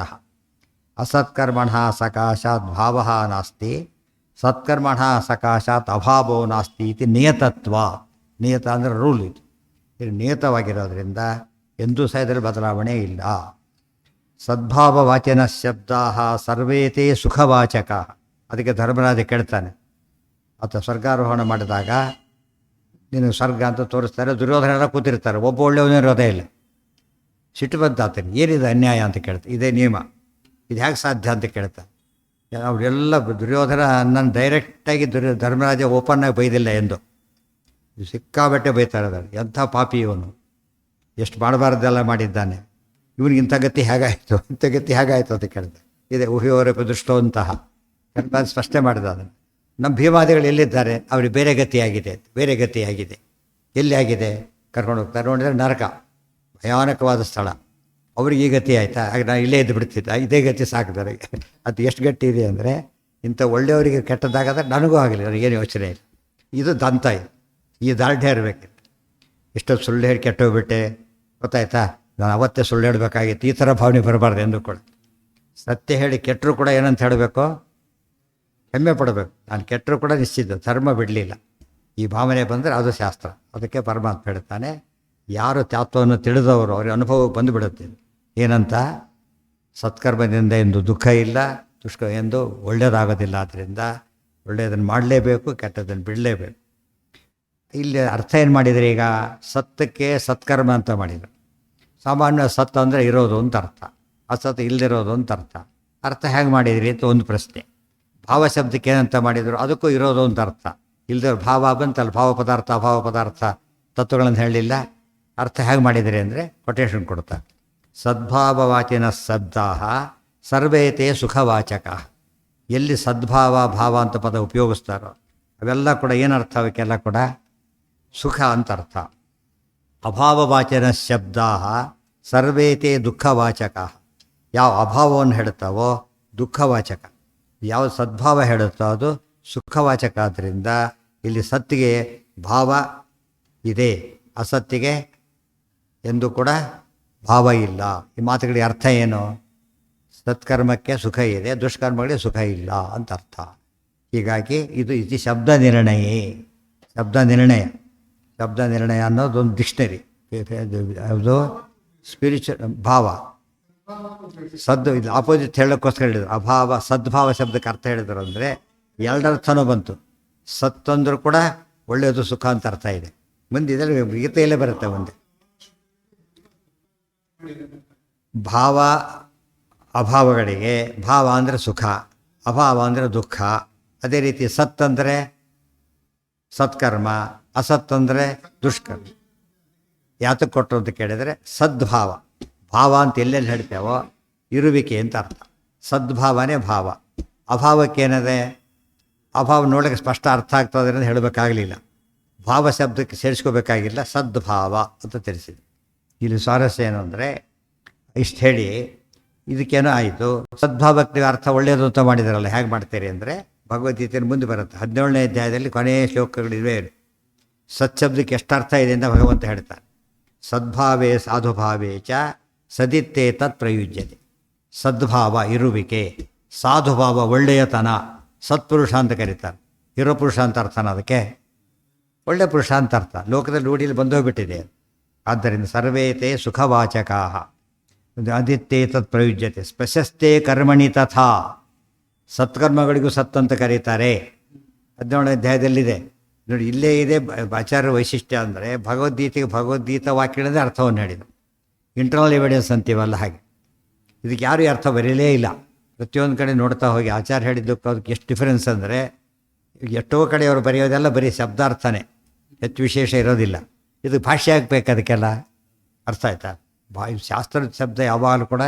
ಅಸತ್ಕರ್ಮಣ ಸಕಾಶಾತ್ ಭಾವ ನಾಸ್ತಿ ಸತ್ಕರ್ಮಣ ಸಕಾಶಾತ್ ಅಭಾವೋ ನಾಸ್ತಿ ಇತಿ ನಿಯತತ್ವ. ನಿಯತ ಅಂದರೆ ರೂಲ್. ಇದು ನಿಯತವಾಗಿರೋದ್ರಿಂದ ಎಂದೂ ಸಹ ಇದರಲ್ಲಿ ಬದಲಾವಣೆ ಇಲ್ಲ. ಸದ್ಭಾವವಾಚನ ಶಬ್ದಾ ಸರ್ವೇತೇ ಸುಖವಾಚಕ. ಅದಕ್ಕೆ ಧರ್ಮರಾಜ ಕೇಳ್ತಾನೆ, ಆತ ಸ್ವರ್ಗಾರೋಹಣ ಮಾಡಿದಾಗ ನೀನು ಸ್ವರ್ಗ ಅಂತ ತೋರಿಸ್ತಾರೆ. ದುರ್ಯೋಧನ ಎಲ್ಲ ಕೂತಿರ್ತಾರೆ, ಒಬ್ಬ ಒಳ್ಳೆಯವನೇ ಇರೋದೇ ಇಲ್ಲ. ಸಿಟ್ಟು ಬಂತು ಆತನಿಗೆ, ಏನಿದೆ ಅನ್ಯಾಯ ಅಂತ ಕೇಳ್ತಾರೆ. ಇದೇ ನಿಯಮ, ಇದು ಹೇಗೆ ಸಾಧ್ಯ ಅಂತ ಕೇಳ್ತಾರೆ. ಅವರೆಲ್ಲ ದುರ್ಯೋಧನ ನನ್ನ ಡೈರೆಕ್ಟಾಗಿ ಧರ್ಮರಾಜ ಓಪನ್ನಾಗಿ ಬೈದಿಲ್ಲ ಎಂದು, ಸಿಕ್ಕಾಬಟ್ಟೆ ಬೈತಾರೆ. ಅದನ್ನು ಎಂಥ ಪಾಪಿ ಇವನು, ಎಷ್ಟು ಮಾಡಬಾರ್ದೆಲ್ಲ ಮಾಡಿದ್ದಾನೆ, ಇವನಿಗೆ ಇಂಥ ಗತಿ ಹೇಗಾಯಿತು, ಇಂಥ ಗತಿ ಹೇಗಾಯಿತು ಅಂತ ಕೇಳ್ತಾರೆ. ಇದೆ ಊಹಿಯವರಪ್ಪ ದೃಷ್ಟವಂತಹ ಕರ್ಮ ಸ್ಪಷ್ಟೇ ಮಾಡಿದ ಅದನ್ನು. ನಮ್ಮ ಭೀಮಾದಿಗಳು ಎಲ್ಲಿದ್ದಾರೆ, ಅವ್ರಿಗೆ ಬೇರೆ ಗತಿಯಾಗಿದೆ, ಬೇರೆ ಗತಿಯಾಗಿದೆ. ಎಲ್ಲಿ ಆಗಿದೆ ಕರ್ಕೊಂಡು ಹೋಗ್ತಾರೆ, ನೋಡಿದರೆ ನರಕ, ಭಯಾನಕವಾದ ಸ್ಥಳ. ಅವ್ರಿಗೆ ಈ ಗತಿ ಆಯಿತಾ, ಆಗ ನಾನು ಇಲ್ಲೇ ಇದ್ದು ಬಿಡ್ತಿದ್ದ, ಇದೇ ಗತಿ ಸಾಕಿದ್ದಾರೆ. ಅದು ಎಷ್ಟು ಗಟ್ಟಿ ಇದೆ ಅಂದರೆ, ಇಂಥ ಒಳ್ಳೆಯವರಿಗೆ ಕೆಟ್ಟದ್ದಾಗದ್ರೆ ನನಗೂ ಆಗಲಿ, ನನಗೇನು ಯೋಚನೆ ಇಲ್ಲ. ಇದು ದಂತ, ಈ ದಾರ್ಢ್ಯ ಇರಬೇಕಿತ್ತು. ಇಷ್ಟೊಂದು ಸುಳ್ಳು ಹೇಳಿ ಕೆಟ್ಟೋಗ್ಬಿಟ್ಟೆ, ಗೊತ್ತಾಯ್ತಾ, ನಾನು ಅವತ್ತೇ ಸುಳ್ಳು ಹೇಳಬೇಕಾಗಿತ್ತು, ಈ ಥರ ಭಾವನೆ ಬರಬಾರ್ದು ಎಂದು ಕೂಡ. ಸತ್ಯ ಹೇಳಿ ಕೆಟ್ಟರು ಕೂಡ ಏನಂತ ಹೇಳಬೇಕು, ಹೆಮ್ಮೆ ಪಡಬೇಕು. ನಾನು ಕೆಟ್ಟರು ಕೂಡ ನಿಶ್ಚಿತ, ಧರ್ಮ ಬಿಡಲಿಲ್ಲ. ಈ ಭಾವನೆ ಬಂದರೆ ಅದು ಶಾಸ್ತ್ರ. ಅದಕ್ಕೆ ಪರಮಾತ್ಮ ಹೇಳ್ತಾನೆ, ಯಾರು ತತ್ವವನ್ನು ತಿಳಿದವರು ಅವ್ರಿಗೆ ಅನುಭವಕ್ಕೆ ಬಂದುಬಿಡುತ್ತೆ. ಏನಂತ, ಸತ್ಕರ್ಮದಿಂದ ಎಂದು ದುಃಖ ಇಲ್ಲ, ಎಂದು ಒಳ್ಳೆಯದಾಗೋದಿಲ್ಲ. ಆದ್ದರಿಂದ ಒಳ್ಳೆಯದನ್ನು ಮಾಡಲೇಬೇಕು, ಕೆಟ್ಟದನ್ನು ಬಿಡಲೇಬೇಕು. ಇಲ್ಲಿ ಅರ್ಥ ಏನು ಮಾಡಿದರೆ, ಈಗ ಸತ್ತಕ್ಕೆ ಸತ್ಕರ್ಮ ಅಂತ ಮಾಡಿದರು. ಸಾಮಾನ್ಯ ಸತ್ ಅಂದರೆ ಇರೋದು ಅಂತ ಅರ್ಥ, ಅಸತ್ ಇಲ್ಲದಿರೋದು ಅಂತ ಅರ್ಥ. ಅರ್ಥ ಹೇಗೆ ಮಾಡಿದ್ರಿ ಅಂತ ಒಂದು ಪ್ರಶ್ನೆ. ಭಾವ ಶಬ್ದಕ್ಕೆ ಏನಂತ ಮಾಡಿದರು, ಅದಕ್ಕೂ ಇರೋದು ಅಂತ ಅರ್ಥ. ಇಲ್ಲದೆ ಭಾವ ಬಂತಲ್ಲ, ಭಾವ ಪದಾರ್ಥ ಅಭಾವ ಪದಾರ್ಥ ತತ್ವಗಳನ್ನು ಹೇಳಲಿಲ್ಲ. ಅರ್ಥ ಹೇಗೆ ಮಾಡಿದರೆ ಅಂದರೆ ಕೊಟೇಶನ್ ಕೊಡ್ತಾರೆ. ಸದ್ಭಾವವಾಚಿನ ಶಬ್ದಾ ಸರ್ವೇತೆ ಸುಖವಾಚಕ. ಎಲ್ಲಿ ಸದ್ಭಾವ ಭಾವ ಅಂತ ಪದ ಉಪಯೋಗಿಸ್ತಾರೋ ಅವೆಲ್ಲ ಕೂಡ ಏನರ್ಥ, ಅವಕ್ಕೆಲ್ಲ ಕೂಡ ಸುಖ ಅಂತ ಅರ್ಥ. ಅಭಾವವಾಚನ ಶಬ್ದಾ ಸರ್ವೇತೆ ದುಃಖವಾಚಕ. ಯಾವ ಅಭಾವವನ್ನು ಹೇಳುತ್ತಾವೋ ದುಃಖವಾಚಕ, ಯಾವ ಸದ್ಭಾವ ಹೇಳುತ್ತೋ ಅದು ಸುಖವಾಚಕ. ಆದ್ದರಿಂದ ಇಲ್ಲಿ ಸತ್ತಿಗೆ ಭಾವ ಇದೆ, ಅಸತ್ತಿಗೆ ಎಂದು ಕೂಡ ಭಾವ ಇಲ್ಲ. ಈ ಮಾತುಗಳಿಗೆ ಅರ್ಥ ಏನು, ಸತ್ಕರ್ಮಕ್ಕೆ ಸುಖ ಇದೆ, ದುಷ್ಕರ್ಮಗಳಿಗೆ ಸುಖ ಇಲ್ಲ ಅಂತ ಅರ್ಥ. ಹೀಗಾಗಿ ಇದು ಇತಿ ಶಬ್ದ ನಿರ್ಣಯ. ಶಬ್ದ ನಿರ್ಣಯ, ಶಬ್ದ ನಿರ್ಣಯ ಅನ್ನೋದೊಂದು ಡಿಕ್ಷನರಿ. ಅದು ಸ್ಪಿರಿಚುವಲ್ ಭಾವ, ಸದ್ದು ಇದು ಆಪೋಸಿಟ್ ಹೇಳೋಕ್ಕೋಸ್ಕರ ಹೇಳಿದರು. ಅಭಾವ ಸದ್ಭಾವ ಶಬ್ದಕ್ಕೆ ಅರ್ಥ ಹೇಳಿದರು ಅಂದರೆ ಎರಡರ್ಥನೂ ಬಂತು. ಸತ್ತಂದ್ರೂ ಕೂಡ ಒಳ್ಳೆಯದು ಸುಖ ಅಂತ ಅರ್ಥ ಇದೆ. ಮುಂದೆ ಇದರಲ್ಲಿ ಗೀತೆಯಲ್ಲೇ ಬರುತ್ತೆ ಮುಂದೆ. ಭಾವ ಅಭಾವಗಳಿಗೆ ಭಾವ ಅಂದರೆ ಸುಖ, ಅಭಾವ ಅಂದರೆ ದುಃಖ. ಅದೇ ರೀತಿ ಸತ್ ಅಂದರೆ ಸತ್ಕರ್ಮ, ಅಸತ್ ಅಂದರೆ ದುಷ್ಕರ್ಮ. ಯಾತಕ್ಕೆ ಕೊಟ್ಟರು ಅಂತ ಕೇಳಿದರೆ ಸದ್ಭಾವ. ಭಾವ ಅಂತ ಎಲ್ಲೆಲ್ಲಿ ಹೇಳ್ತೇವೋ ಇರುವಿಕೆ ಅಂತ ಅರ್ಥ. ಸದ್ಭಾವನೇ ಭಾವ. ಅಭಾವಕ್ಕೇನದೆ, ಅಭಾವ ನೋಡೋಕ್ಕೆ ಸ್ಪಷ್ಟ ಅರ್ಥ ಆಗ್ತದೆ ಅಂತ ಹೇಳಬೇಕಾಗಲಿಲ್ಲ, ಭಾವ ಶಬ್ದಕ್ಕೆ ಸೇರಿಸ್ಕೋಬೇಕಾಗಿಲ್ಲ, ಸದ್ಭಾವ ಅಂತ ತಿಳಿಸಿದೆ. ಇಲ್ಲಿ ಸ್ವಾರಸ್ಯ ಏನು ಅಂದರೆ, ಇಷ್ಟು ಹೇಳಿ ಇದಕ್ಕೇನೋ ಆಯಿತು. ಸದ್ಭಾವಕ್ಕೆ ನೀವು ಅರ್ಥ ಒಳ್ಳೆಯದು ಅಂತ ಮಾಡಿದಾರಲ್ಲ, ಹೇಗೆ ಮಾಡ್ತೀರಿ ಅಂದರೆ ಭಗವದ್ಗೀತೆಯಲ್ಲಿ ಮುಂದೆ ಬರುತ್ತೆ 17ನೇ ಅಧ್ಯಾಯದಲ್ಲಿ ಕೊನೆಯ ಶ್ಲೋಕಗಳಿವೆ. ಸತ್ಶಬ್ದಕ್ಕೆ ಎಷ್ಟು ಅರ್ಥ ಇದೆ ಅಂತ ಭಗವಂತ ಹೇಳ್ತಾರೆ. ಸದ್ಭಾವೇ ಸಾಧುಭಾವೇ ಚ ಸದಿತ್ತೇ ತತ್ ಪ್ರಯುಜ್ಯತೆ. ಸದ್ಭಾವ ಇರುವಿಕೆ, ಸಾಧುಭಾವ ಒಳ್ಳೆಯತನ, ಸತ್ಪುರುಷ ಅಂತ ಕರೀತಾರೆ. ಇರೋ ಪುರುಷ ಅಂತ ಅರ್ಥನ ಅದಕ್ಕೆ, ಒಳ್ಳೆಯ ಪುರುಷ ಅಂತ ಅರ್ಥ. ಲೋಕದಲ್ಲಿ ರೂಢಿಯಲ್ಲಿ ಬಂದೋಗ್ಬಿಟ್ಟಿದೆ. ಆದ್ದರಿಂದ ಸರ್ವೇತೆ ಸುಖವಾಚಕಾ ಆದಿತ್ಯೇ ತತ್ ಪ್ರಯುಜ್ಯತೆ. ಪ್ರಶಸ್ತೆ ಕರ್ಮಣಿ ತಥಾ. ಸತ್ಕರ್ಮಗಳಿಗೂ ಸತ್ ಅಂತ ಕರೀತಾರೆ. 17ನೇ ಅಧ್ಯಾಯದಲ್ಲಿದೆ ನೋಡಿ. ಇಲ್ಲೇ ಇದೆ ಆಚಾರ್ಯ ವೈಶಿಷ್ಟ್ಯ ಅಂದರೆ ಭಗವದ್ಗೀತೆಗೆ ಭಗವದ್ಗೀತಾ ವಾಕ್ಯಗಳದೇ ಅರ್ಥವನ್ನು ಹೇಳಿದರು. ಇಂಟರ್ನಲ್ ಎವಿಡೆನ್ಸ್ ಅಂತೀವಲ್ಲ ಹಾಗೆ. ಇದಕ್ಕೆ ಯಾರು ಅರ್ಥ ಬರೀಲೇ ಇಲ್ಲ. ಪ್ರತಿಯೊಂದು ಕಡೆ ನೋಡ್ತಾ ಹೋಗಿ ಆಚಾರ್ಯ ಹೇಳಿದ್ದಕ್ಕೆ ಅದಕ್ಕೆ ಎಷ್ಟು ಡಿಫರೆನ್ಸ್ ಅಂದರೆ, ಎಷ್ಟೋ ಕಡೆ ಅವರು ಬರೆಯೋದೆಲ್ಲ ಬರೀ ಶಬ್ದಾರ್ಥನೇ, ಹೆಚ್ಚು ವಿಶೇಷ ಇರೋದಿಲ್ಲ. ಇದು ಭಾಷೆ ಆಗಬೇಕು, ಅದಕ್ಕೆಲ್ಲ ಅರ್ಥ ಆಯ್ತಾ. ಶಾಸ್ತ್ರದ ಶಬ್ದ ಯಾವಾಗಲೂ ಕೂಡ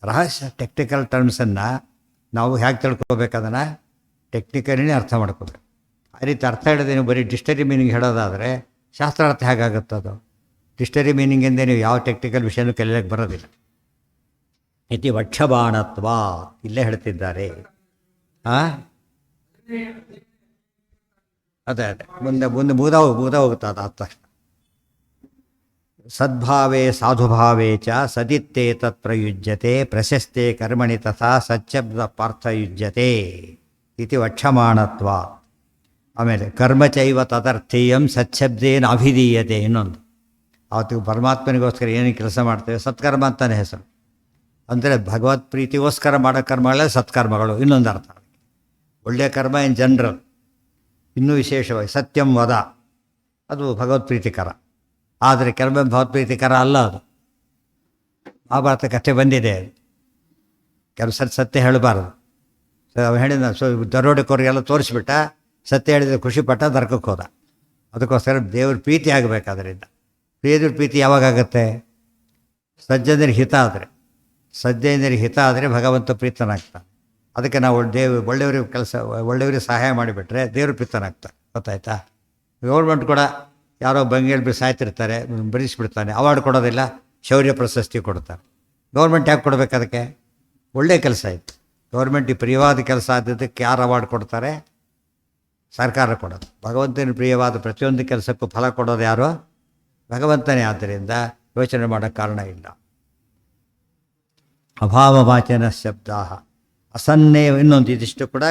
ರಹಸ್ಯ ಟೆಕ್ನಿಕಲ್ ಟರ್ಮ್ಸನ್ನು ನಾವು ಹೇಗೆ ತಿಳ್ಕೊಬೇಕು, ಅದನ್ನು ಟೆಕ್ನಿಕಲಿನೇ ಅರ್ಥ ಮಾಡ್ಕೋಬೇಕು. ಆ ರೀತಿ ಅರ್ಥ ಹೇಳಿದ್ರೆ ನೀವು ಬರೀ ಡಿಕ್ಷನರಿ ಮೀನಿಂಗ್ ಹೇಳೋದಾದರೆ ಶಾಸ್ತ್ರಾರ್ಥ ಹೇಗಾಗುತ್ತೆ ಅದು. ಡಿಕ್ಷನರಿ ಮೀನಿಂಗಿಂದ ನೀವು ಯಾವ ಟೆಕ್ನಿಕಲ್ ವಿಷಯನೂ ಕಲಿಯೋಕ್ಕೆ ಬರೋದಿಲ್ಲ. ಇತಿ ವಕ್ಷಬಾಣತ್ವ ಇಲ್ಲೇ ಹೇಳ್ತಿದ್ದಾರೆ. ಅದೇ ಮುಂದೆ ಮುಂದೆ ಮುಗ್ದ ಹೋಗುತ್ತೆ ಅದು ಆದ ತಕ್ಷಣ. ಸದ್ಭಾವೇ ಸಾಧುಭಾವೇ ಚ ಸದಿತ್ತೇ ತತ್ ಪ್ರಯುಜ್ಯತೆ ಪ್ರಶಸ್ತೆ ಕರ್ಮಣಿ ತಥಾ ಸಚ್ಛಬ್ದ ಪಾರ್ಥಯುಜ್ಯತೆ ಇತಿ ವಕ್ಷಮಾಣತ್ವ. ಆಮೇಲೆ ಕರ್ಮಚೈವ ತದರ್ಥೀಯಂ ಸಚ್ಛಬ್ದೇನ ಅಭಿಧೀಯತೆ. ಇನ್ನೊಂದು ಅವತ್ತಿಗೆ ಪರಮಾತ್ಮನಿಗೋಸ್ಕರ ಏನು ಕೆಲಸ ಮಾಡ್ತೇವೆ, ಸತ್ಕರ್ಮ ಅಂತಲೇ ಹೆಸರು. ಅಂದರೆ ಭಗವತ್ ಪ್ರೀತಿಗೋಸ್ಕರ ಮಾಡೋ ಕರ್ಮಗಳೇ ಸತ್ಕರ್ಮಗಳು. ಇನ್ನೊಂದು ಅರ್ಥ ಒಳ್ಳೆಯ ಕರ್ಮ ಇನ್ ಜನರಲ್. ಇನ್ನೂ ವಿಶೇಷವಾಗಿ ಸತ್ಯಂ ವದ, ಅದು ಭಗವತ್ಪ್ರೀತಿಕರ. ಆದರೆ ಕೆಲವೊಮ್ಮೆ ಭಗವತ್ಪ್ರೀತಿಕರ ಅಲ್ಲ. ಅದು ಮಹಾಭಾರತ ಕಥೆ ಬಂದಿದೆ. ಕೆಲವು ಸತ್ಯ ಹೇಳಬಾರದು. ಹೇಳಿದ ದರೋಡೆಕೋರಿಗೆಲ್ಲ ತೋರಿಸ್ಬಿಟ್ಟ, ಸತ್ಯ ಹೇಳಿದರೆ ಖುಷಿಪಟ್ಟ, ನರಕಕ್ಕೆ ಹೋದ. ಅದಕ್ಕೋಸ್ಕರ ದೇವ್ರ ಪ್ರೀತಿ ಆಗಬೇಕು. ಅದರಿಂದ ದೇವ್ರ ಪ್ರೀತಿ ಯಾವಾಗತ್ತೆ? ಸಜ್ಜನರಿಗೆ ಹಿತ ಆದರೆ, ಸಜ್ಜನರಿಗೆ ಹಿತ ಆದರೆ ಭಗವಂತ ಪ್ರೀತನಾಗ್ತಾನೆ. ಅದಕ್ಕೆ ನಾವು ಒಳ್ಳೆಯವರಿಗೆ ಒಳ್ಳೆಯವರಿಗೆ ಸಹಾಯ ಮಾಡಿಬಿಟ್ರೆ ದೇವರು ಪ್ರೀತನಾಗ್ತಾನೆ. ಗೊತ್ತಾಯ್ತಾ? ಗೌರ್ಮೆಂಟ್ ಕೂಡ ಯಾರೋ ಬಂಗೇಳಿ ಸಾಯ್ತಿರ್ತಾರೆ, ಬರಿಸ್ಬಿಡ್ತಾನೆ, ಅವಾರ್ಡ್ ಕೊಡೋದಿಲ್ಲ, ಶೌರ್ಯ ಪ್ರಶಸ್ತಿ ಕೊಡ್ತಾರೆ. ಗೌರ್ಮೆಂಟ್ ಯಾಕೆ ಕೊಡಬೇಕು? ಅದಕ್ಕೆ ಒಳ್ಳೆಯ ಕೆಲಸ ಆಯಿತು. ಗೌರ್ಮೆಂಟ್ ಈ ಪ್ರಿಯವಾದ ಕೆಲಸ ಆದ್ದಕ್ಕೆ ಯಾರು ಅವಾರ್ಡ್ ಕೊಡ್ತಾರೆ? ಸರ್ಕಾರ ಕೊಡೋದು. ಭಗವಂತನ ಪ್ರಿಯವಾದ ಪ್ರತಿಯೊಂದು ಕೆಲಸಕ್ಕೂ ಫಲ ಕೊಡೋದು ಯಾರು? ಭಗವಂತನೇ. ಆದ್ದರಿಂದ ಯೋಚನೆ ಮಾಡೋಕ್ಕೆ ಕಾರಣ ಇಲ್ಲ. ಅಭಾವವಾಚನ ಶಬ್ದ ಅಸನ್ನೇ. ಇನ್ನೊಂದು ಇದಿಷ್ಟು ಕೂಡ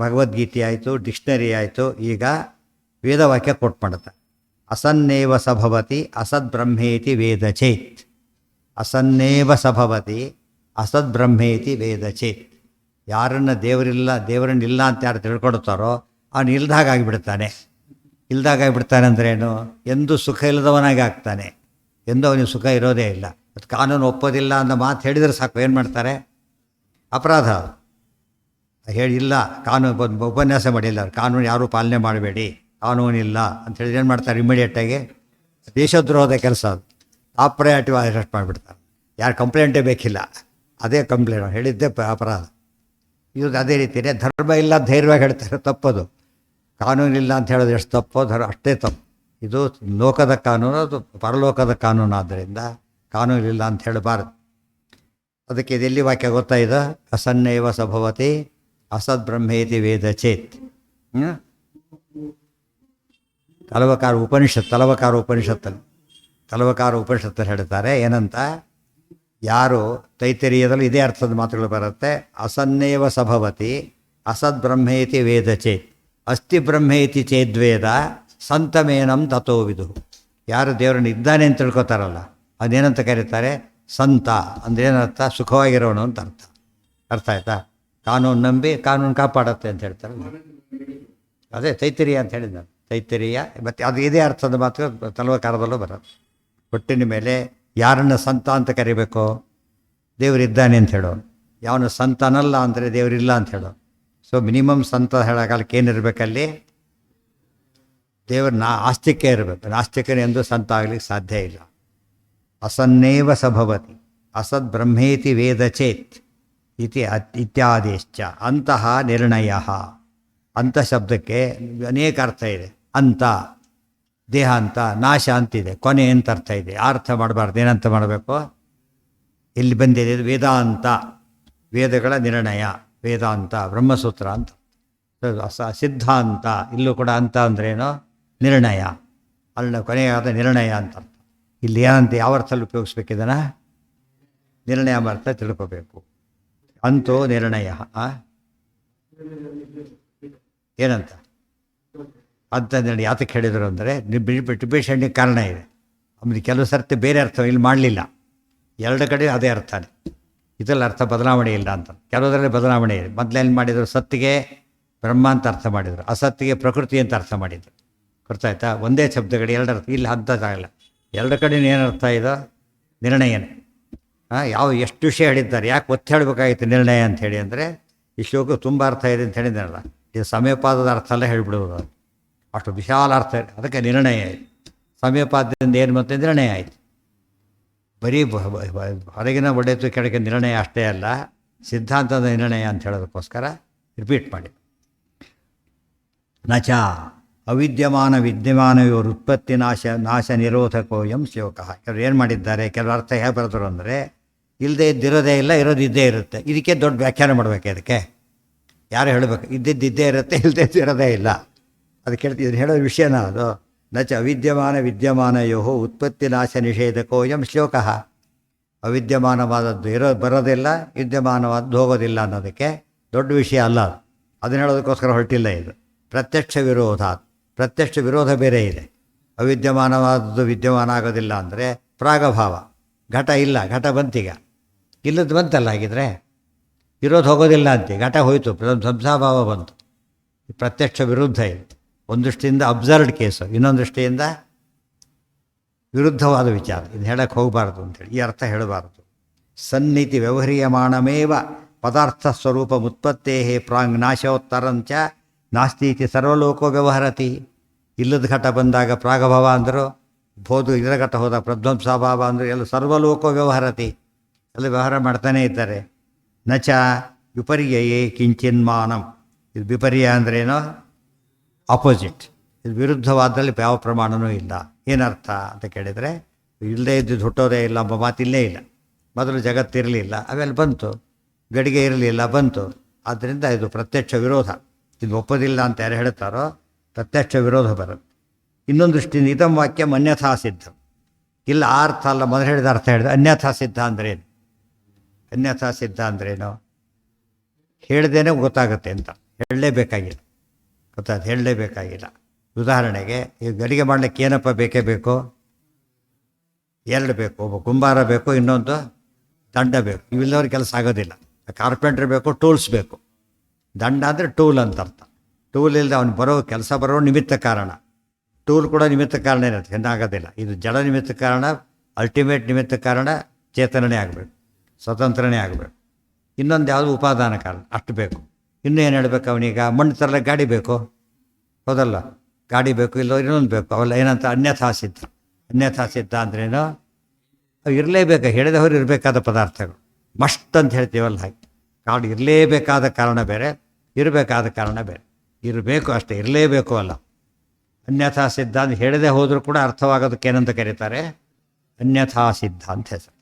ಭಗವದ್ಗೀತೆ ಆಯಿತು, ಡಿಕ್ಷನರಿ ಆಯಿತು. ಈಗ ವೇದವಾಕ್ಯ ಕೋಟ್ ಮಾಡುತ್ತೆ. ಅಸನ್ನೇವ ಸಭವತಿ ಅಸದ್ಬ್ರಹ್ಮೇತಿ ವೇದ ಚೇತ್. ಅಸನ್ನೇವ ಸಭವತಿ ಅಸದ್ಬ್ರಹ್ಮೇತಿ ವೇದ ಚೇತ್. ಯಾರನ್ನು ದೇವರನ್ನಿಲ್ಲ ಅಂತ ಯಾರು ತಿಳ್ಕೊಡ್ತಾರೋ ಅವನು ಇಲ್ದಾಗಿಬಿಡ್ತಾನೆ. ಇಲ್ದಾಗಿಬಿಡ್ತಾನೆ ಅಂದ್ರೇನು? ಎಂದೂ ಸುಖ ಇಲ್ಲದವನಾಗಿ ಆಗ್ತಾನೆ. ಎಂದೂ ಅವನಿಗೆ ಸುಖ ಇರೋದೇ ಇಲ್ಲ. ಅದು ಕಾನೂನು ಒಪ್ಪೋದಿಲ್ಲ ಅನ್ನೋ ಮಾತು ಹೇಳಿದರೆ ಸಾಕು, ಏನು ಮಾಡ್ತಾರೆ? ಅಪರಾಧ. ಹೇಳಿಲ್ಲ, ಕಾನೂನು ಉಪನ್ಯಾಸ ಮಾಡಿಲ್ಲ, ಕಾನೂನು ಯಾರೂ ಪಾಲನೆ ಮಾಡಬೇಡಿ, ಕಾನೂನಿಲ್ಲ ಅಂತ ಹೇಳಿದ್ರೆ ಏನು ಮಾಡ್ತಾರೆ? ಇಮಿಡಿಯೇಟಾಗಿ ದೇಶದ್ರೋಹದ ಕೆಲಸ. ಅದು ಆಪ್ರಯಾಟಿವ್ ಅರೆಸ್ಟ್ ಮಾಡಿಬಿಡ್ತಾರೆ. ಯಾರು ಕಂಪ್ಲೇಂಟೇ ಬೇಕಿಲ್ಲ, ಅದೇ ಕಂಪ್ಲೇಂಟ್ ಹೇಳಿದ್ದೇ ಅಪರಾಧ. ಇದು ಅದೇ ರೀತಿಯೇ ಧರ್ಮ ಇಲ್ಲ ಧೈರ್ಯವಾಗಿ ಹೇಳ್ತಾರೆ, ತಪ್ಪದು. ಕಾನೂನಿಲ್ಲ ಅಂತ ಹೇಳೋದು ಎಷ್ಟು ತಪ್ಪೋ ಅಷ್ಟೇ ತಪ್ಪು. ಇದು ಲೋಕದ ಕಾನೂನು, ಅದು ಪರಲೋಕದ ಕಾನೂನು. ಆದ್ದರಿಂದ ಕಾನೂನಿಲ್ಲ ಅಂತ ಹೇಳಬಾರ್ದು. ಅದಕ್ಕೆ ಇದೆಲ್ಲಿ ವಾಕ್ಯ ಗೊತ್ತಾಯಿದೆ? ಅಸನ್ನೇವ ಸಭವತಿ ಅಸದ್ ಬ್ರಹ್ಮೇತಿ ವೇದ ಚೇತ್. ತಲವಕಾರ ಉಪನಿಷತ್ತಲ್ಲಿ ಹೇಳ್ತಾರೆ ಏನಂತ? ಯಾರು ತೈತರೀಯದಲ್ಲೂ ಇದೇ ಅರ್ಥದ ಮಾತುಗಳು ಬರುತ್ತೆ. ಅಸನ್ನೇವ ಸಭವತಿ ಅಸದ್ ಬ್ರಹ್ಮೇತಿ ವೇದ ಚೇತ್ ಅಸ್ತಿ ಬ್ರಹ್ಮೇತಿ ಚೇದ್ವೇದ ಸಂತಮೇನಂ ತಥೋ ವಿದು. ಯಾರು ದೇವರನ್ನು ಇದ್ದಾನೆ ಅಂತ ತಿಳ್ಕೊತಾರಲ್ಲ, ಅದೇನಂತ ಕರೀತಾರೆ? ಸಂತ. ಅಂದರೆ ಏನರ್ಥ? ಸುಖವಾಗಿರೋನು ಅಂತ ಅರ್ಥ ಆಯ್ತಾ? ಕಾನೂನು ನಂಬಿ ಕಾನೂನು ಕಾಪಾಡತ್ತೆ ಅಂತ ಹೇಳ್ತಾರೆ. ಅದೇ ತೈತರೀಯ ಅಂತ ಹೇಳಿದ ನಾನು. ತೈತರೀಯ ಮತ್ತು ಅದು ಇದೇ ಅರ್ಥದ ಮಾತು ತಲವಕಾರದಲ್ಲೂ ಬರೋದು. ಒಟ್ಟಿನ ಮೇಲೆ ಯಾರನ್ನು ಸಂತ ಅಂತ ಕರಿಬೇಕು? ದೇವರಿದ್ದಾನೆ ಅಂತ ಹೇಳೋನು. ಯಾವನು ಸಂತನಲ್ಲ ಅಂದರೆ ದೇವರಿಲ್ಲ ಅಂತ ಹೇಳೋನು. ಸೊ ಮಿನಿಮಮ್ ಸಂತ ಹೇಳೋಕಾಲಕ್ಕೆ ಏನಿರಬೇಕಲ್ಲಿ? ದೇವ್ರ ಆಸ್ತಿಕೆ ಇರಬೇಕು. ನಾಸ್ತಿಕನೇ ಎಂದು ಸಂತ ಆಗಲಿಕ್ಕೆ ಸಾಧ್ಯ ಇಲ್ಲ. ಅಸನ್ನೇವ ಸಭವತಿ ಅಸದ್ ಬ್ರಹ್ಮೇತಿ ವೇದ ಚೇತ್ ಇತಿ ಇತ್ಯಾದಿಶ್ಚ ಅಂತಹ ನಿರ್ಣಯ. ಅಂತ ಶಬ್ದಕ್ಕೆ ಅನೇಕ ಅರ್ಥ ಇದೆ. ಅಂತ ದೇಹ ಅಂತ, ನಾಶ ಅಂತಿದೆ, ಕೊನೆ ಅಂತ ಅರ್ಥ ಇದೆ. ಆ ಅರ್ಥ ಮಾಡಬಾರ್ದು. ಏನಂತ ಮಾಡಬೇಕು? ಇಲ್ಲಿ ಬಂದಿದೆ ವೇದಾಂತ, ವೇದಗಳ ನಿರ್ಣಯ, ವೇದಾಂತ ಬ್ರಹ್ಮಸೂತ್ರ ಅಂತ. ಸಿದ್ಧಾಂತ, ಇಲ್ಲೂ ಕೂಡ ಅಂತ ಅಂದ್ರೇನು? ನಿರ್ಣಯ. ಅಲ್ಲ, ಕೊನೆಯಾದ ನಿರ್ಣಯ ಅಂತ ಅರ್ಥ. ಇಲ್ಲಿ ಏನಂತ ಯಾವ ಅರ್ಥದಲ್ಲಿ ಉಪಯೋಗಿಸ್ಬೇಕಿದನ್ನು? ನಿರ್ಣಯ ಅರ್ಥ ತಿಳ್ಕೋಬೇಕು. ಅಂತೋ ನಿರ್ಣಯ ಏನಂತ ಅಂತ ನಿರ್ಣಯ ಯಾತಕ್ಕೆ ಹೇಳಿದರು ಅಂದರೆ ಡಿಬೇಷನ್ಗೆ ಕಾರಣ ಇದೆ. ಆಮೇಲೆ ಕೆಲವು ಸರ್ತಿ ಬೇರೆ ಅರ್ಥ ಇಲ್ಲಿ ಮಾಡಲಿಲ್ಲ. ಎರಡು ಕಡೆ ಅದೇ ಅರ್ಥನೇ. ಇದರಲ್ಲಿ ಅರ್ಥ ಬದಲಾವಣೆ ಇಲ್ಲ ಅಂತ. ಕೆಲವದರಲ್ಲಿ ಬದಲಾವಣೆ ಇದೆ. ಮೊದಲೇನು ಮಾಡಿದರು? ಸತ್ತಿಗೆ ಬ್ರಹ್ಮ ಅಂತ ಅರ್ಥ ಮಾಡಿದರು, ಅಸತ್ತಿಗೆ ಪ್ರಕೃತಿ ಅಂತ ಅರ್ಥ ಮಾಡಿದರು. ಗೊತ್ತಾಯ್ತಾ? ಒಂದೇ ಶಬ್ದಗಳು ಎರಡು ಅರ್ಥ. ಇಲ್ಲಿ ಅಂಥದ್ದಾಗಲ್ಲ. ಎರಡು ಕಡೆ ಏನು ಅರ್ಥ ಇದೆ? ನಿರ್ಣಯನೇ. ಎಷ್ಟು ವಿಷಯ ಹೇಳಿದ್ದಾರೆ. ಯಾಕೆ ಒತ್ತು ಹೇಳಬೇಕಾಗಿತ್ತು ನಿರ್ಣಯ ಅಂಥೇಳಿ ಅಂದರೆ ಈ ಶ್ಲೋಕ ತುಂಬ ಅರ್ಥ ಇದೆ ಅಂತ ಹೇಳಿದ್ದಾರಲ್ಲ, ಇದು ಸಮಯಪಾದದ ಅರ್ಥ ಎಲ್ಲ ಹೇಳಿಬಿಡುವುದು. ಅಷ್ಟು ವಿಶಾಲ ಅರ್ಥ ಇದೆ. ಅದಕ್ಕೆ ನಿರ್ಣಯ ಇದೆ. ಸಮಯಪಾದದಿಂದ ಏನು ಮತ್ತೆ ನಿರ್ಣಯ ಆಯಿತು. ಬರೀ ಹೊರಗಿನ ಒಡೆತು ಕೆಳಗೆ ನಿರ್ಣಯ ಅಷ್ಟೇ ಅಲ್ಲ, ಸಿದ್ಧಾಂತದ ನಿರ್ಣಯ ಅಂತ ಹೇಳೋದಕ್ಕೋಸ್ಕರ ರಿಪೀಟ್ ಮಾಡಿ. ನಚ ಅವಿದ್ಯಮಾನ ವಿದ್ಯಮಾನಯೋರು ಉತ್ಪತ್ತಿ ನಾಶ ನಿರೋಧಕೋಯಂ ಶ್ಲೋಕ. ಕೆಲವರು ಏನು ಮಾಡಿದ್ದಾರೆ? ಕೆಲವು ಅರ್ಥ ಹೇಗೆ ಬರೆದರು ಅಂದರೆ ಇಲ್ಲದೆ ಇದ್ದಿರೋದೇ ಇಲ್ಲ, ಇರೋದು ಇದ್ದೇ ಇರುತ್ತೆ. ಇದಕ್ಕೆ ದೊಡ್ಡ ವ್ಯಾಖ್ಯಾನ ಮಾಡಬೇಕು. ಅದಕ್ಕೆ ಯಾರು ಹೇಳಬೇಕು? ಇದ್ದಿದ್ದೇ ಇರುತ್ತೆ, ಇಲ್ಲದೆ ಇರೋದೇ ಇಲ್ಲ. ಅದಕ್ಕೆ ಇದನ್ನು ಹೇಳೋ ವಿಷಯನ ಅದು. ನಚ ಅವಿದ್ಯಮಾನ ವಿದ್ಯಮಾನಯೋ ಉತ್ಪತ್ತಿ ನಾಶ ನಿಷೇಧಕೋಯಂ ಶ್ಲೋಕ. ಅವಿದ್ಯಮಾನವಾದದ್ದು ಬರೋದಿಲ್ಲ, ವಿದ್ಯಮಾನವಾದದ್ದು ಹೋಗೋದಿಲ್ಲ ಅನ್ನೋದಕ್ಕೆ ದೊಡ್ಡ ವಿಷಯ ಅಲ್ಲ ಅದು. ಅದನ್ನು ಹೇಳೋದಕ್ಕೋಸ್ಕರ ಹೊರಟಿಲ್ಲ ಇದು. ಪ್ರತ್ಯಕ್ಷ ವಿರೋಧ, ಪ್ರತ್ಯಕ್ಷ ವಿರೋಧ ಬೇರೆ ಇದೆ. ಅವಿದ್ಯಮಾನವಾದದ್ದು ವಿದ್ಯಮಾನ ಆಗೋದಿಲ್ಲ ಅಂದರೆ ಪ್ರಾಗಭಾವ. ಘಟ ಇಲ್ಲ, ಘಟ ಬಂತೀಗ, ಇಲ್ಲದ್ದು ಬಂತಲ್ಲ. ಹಾಗಿದ್ರೆ ಇರೋದು ಹೋಗೋದಿಲ್ಲ ಅಂತೆ, ಘಟ ಹೋಯಿತು, ಸಂಸಾಭಾವ ಬಂತು. ಪ್ರತ್ಯಕ್ಷ ವಿರುದ್ಧ ಇದೆ. ಒಂದು ದೃಷ್ಟಿಯಿಂದ ಅಬ್ಸರ್ವ್ಡ್ ಕೇಸು, ಇನ್ನೊಂದು ದೃಷ್ಟಿಯಿಂದ ವಿರುದ್ಧವಾದ ವಿಚಾರ. ಇದು ಹೇಳಕ್ಕೆ ಹೋಗಬಾರ್ದು ಅಂತೇಳಿ ಈ ಅರ್ಥ ಹೇಳಬಾರ್ದು. ಸನ್ನಿತಿ ವ್ಯವಹ್ರಿಯಮಾಣಮೇವ ಪದಾರ್ಥ ಸ್ವರೂಪ ಮುತ್ಪತ್ತೇ ಪ್ರಾಂಗ್ ನಾಶೋತ್ತರಂಚ ನಾಸ್ತೀತಿ ಸರ್ವಲೋಕೋ ವ್ಯವಹರತಿ. ಇಲ್ಲದ ಘಟ ಬಂದಾಗ ಪ್ರಾಗಭಾವ ಅಂದರು, ಬೋದು ಇದರ ಘಟ ಹೋದಾಗ ಪ್ರಧ್ವಂಸಾಭಾವ ಅಂದರು, ಎಲ್ಲ ಸರ್ವಲೋಕೋ ವ್ಯವಹರತಿ, ಎಲ್ಲ ವ್ಯವಹಾರ ಮಾಡ್ತಾನೇ ಇದ್ದಾರೆ. ನಚ ವಿಪರ್ಯಯೇ ಕಿಂಚಿನ್ಮಾನಂ. ಇದು ವಿಪರ್ಯ ಅಂದ್ರೇನೋ ಆಪೋಸಿಟ್, ಇದು ವಿರುದ್ಧವಾದಲ್ಲಿ ಯಾವ ಪ್ರಮಾಣವೂ ಇಲ್ಲ. ಏನರ್ಥ ಅಂತ ಕೇಳಿದರೆ, ಇಲ್ಲದೇ ಇದ್ದು ಹುಟ್ಟೋದೇ ಇಲ್ಲ ಎಂಬ ಮಾತಿಲ್ಲೇ ಇಲ್ಲ. ಮೊದಲು ಜಗತ್ತಿರಲಿಲ್ಲ, ಅವೆಲ್ಲ ಬಂತು, ಗಡಿಗೆ ಇರಲಿಲ್ಲ ಬಂತು. ಆದ್ದರಿಂದ ಇದು ಪ್ರತ್ಯಕ್ಷ ವಿರೋಧ. ಇದು ಒಪ್ಪೋದಿಲ್ಲ ಅಂತ ಯಾರು ಹೇಳ್ತಾರೋ ಪ್ರತ್ಯಕ್ಷ ವಿರೋಧ ಬರುತ್ತೆ. ಇನ್ನೊಂದು ದೃಷ್ಟಿಯಿಂದ ಇದಂ ವಾಕ್ಯ ಅನ್ಯಥಾ ಸಿದ್ಧ. ಇಲ್ಲ ಆ ಅರ್ಥ ಅಲ್ಲ, ಮೊದಲು ಹೇಳಿದ ಅರ್ಥ ಹೇಳಿದ. ಅನ್ಯಥಾ ಸಿದ್ಧ ಅಂದ್ರೇನು? ಅನ್ಯಥಾ ಸಿದ್ಧ ಅಂದ್ರೇನು? ಹೇಳ್ದೇನೆ ಗೊತ್ತಾಗುತ್ತೆ ಅಂತ, ಹೇಳಲೇಬೇಕಾಗಿಲ್ಲ. ಗೊತ್ತಾಯ್ತು, ಹೇಳಲೇಬೇಕಾಗಿಲ್ಲ. ಉದಾಹರಣೆಗೆ ಈಗ ಗಡಿಗೆ ಮಾಡಲಿಕ್ಕೆ ಏನಪ್ಪ ಬೇಕೇ ಬೇಕು? ಎರಡು ಬೇಕು. ಒಬ್ಬ ಕುಂಬಾರ ಬೇಕು, ಇನ್ನೊಂದು ದಂಡ ಬೇಕು. ಇವಿಲ್ಲವ್ರ ಕೆಲಸ ಆಗೋದಿಲ್ಲ. ಕಾರ್ಪೆಂಟ್ರ್ ಬೇಕು, ಟೂಲ್ಸ್ ಬೇಕು. ದಂಡ ಅಂದರೆ ಟೂಲ್ ಅಂತ ಅರ್ಥ. ಟೂಲ್ ಇಲ್ಲದೆ ಅವನು ಕೆಲಸ ಬರೋ ನಿಮಿತ್ತ ಕಾರಣ. ಟೂಲ್ ಕೂಡ ನಿಮಿತ್ತ ಕಾರಣ ಇರುತ್ತೆ, ಹೆಣ್ಣಾಗೋದಿಲ್ಲ. ಇದು ಜಡ ನಿಮಿತ್ತ ಕಾರಣ, ಅಲ್ಟಿಮೇಟ್ ನಿಮಿತ್ತ ಕಾರಣ ಚೇತನನೇ ಆಗಬೇಕು, ಸ್ವತಂತ್ರನೇ ಆಗಬೇಕು. ಇನ್ನೊಂದು ಯಾವುದು ಉಪಾದಾನ ಕಾರಣ, ಅಷ್ಟು ಬೇಕು. ಇನ್ನೂ ಏನು ಹೇಳಬೇಕು ಅವನೀಗ? ಮಣ್ಣು ತರಲಿಕ್ಕೆ ಗಾಡಿ ಬೇಕು, ಹೌದಲ್ಲ? ಗಾಡಿ ಬೇಕು, ಇಲ್ಲೋ ಇನ್ನೊಂದು ಬೇಕು. ಅವೆಲ್ಲ ಏನಂತ ಅನ್ಯಥಾ ಸಿದ್ಧ. ಅನ್ಯಥಾ ಸಿದ್ಧ ಅಂದ್ರೇನು? ಅವು ಇರಲೇಬೇಕು, ಹೇಳಿದ ಹೊರ ಇರಬೇಕಾದ ಪದಾರ್ಥಗಳು. ಮಸ್ಟ್ ಅಂತ ಹೇಳ್ತೀವಲ್ಲ ಹಾಗೆ. ಕಾಡು ಇರಲೇಬೇಕಾದ ಕಾರಣ ಬೇರೆ, ಇರಬೇಕಾದ ಕಾರಣ ಬೇರೆ. ಇರಬೇಕು ಅಷ್ಟೇ, ಇರಲೇಬೇಕು ಅಲ್ಲ. ಅನ್ಯಥಾ ಸಿದ್ಧ ಅಂತ ಹೇಳದೆ ಹೋದರೂ ಕೂಡ ಅರ್ಥವಾಗೋದಕ್ಕೆ ಏನಂತ ಕರೀತಾರೆ? ಅನ್ಯಥಾ ಸಿದ್ಧ ಅಂತ ಹೆಸರು.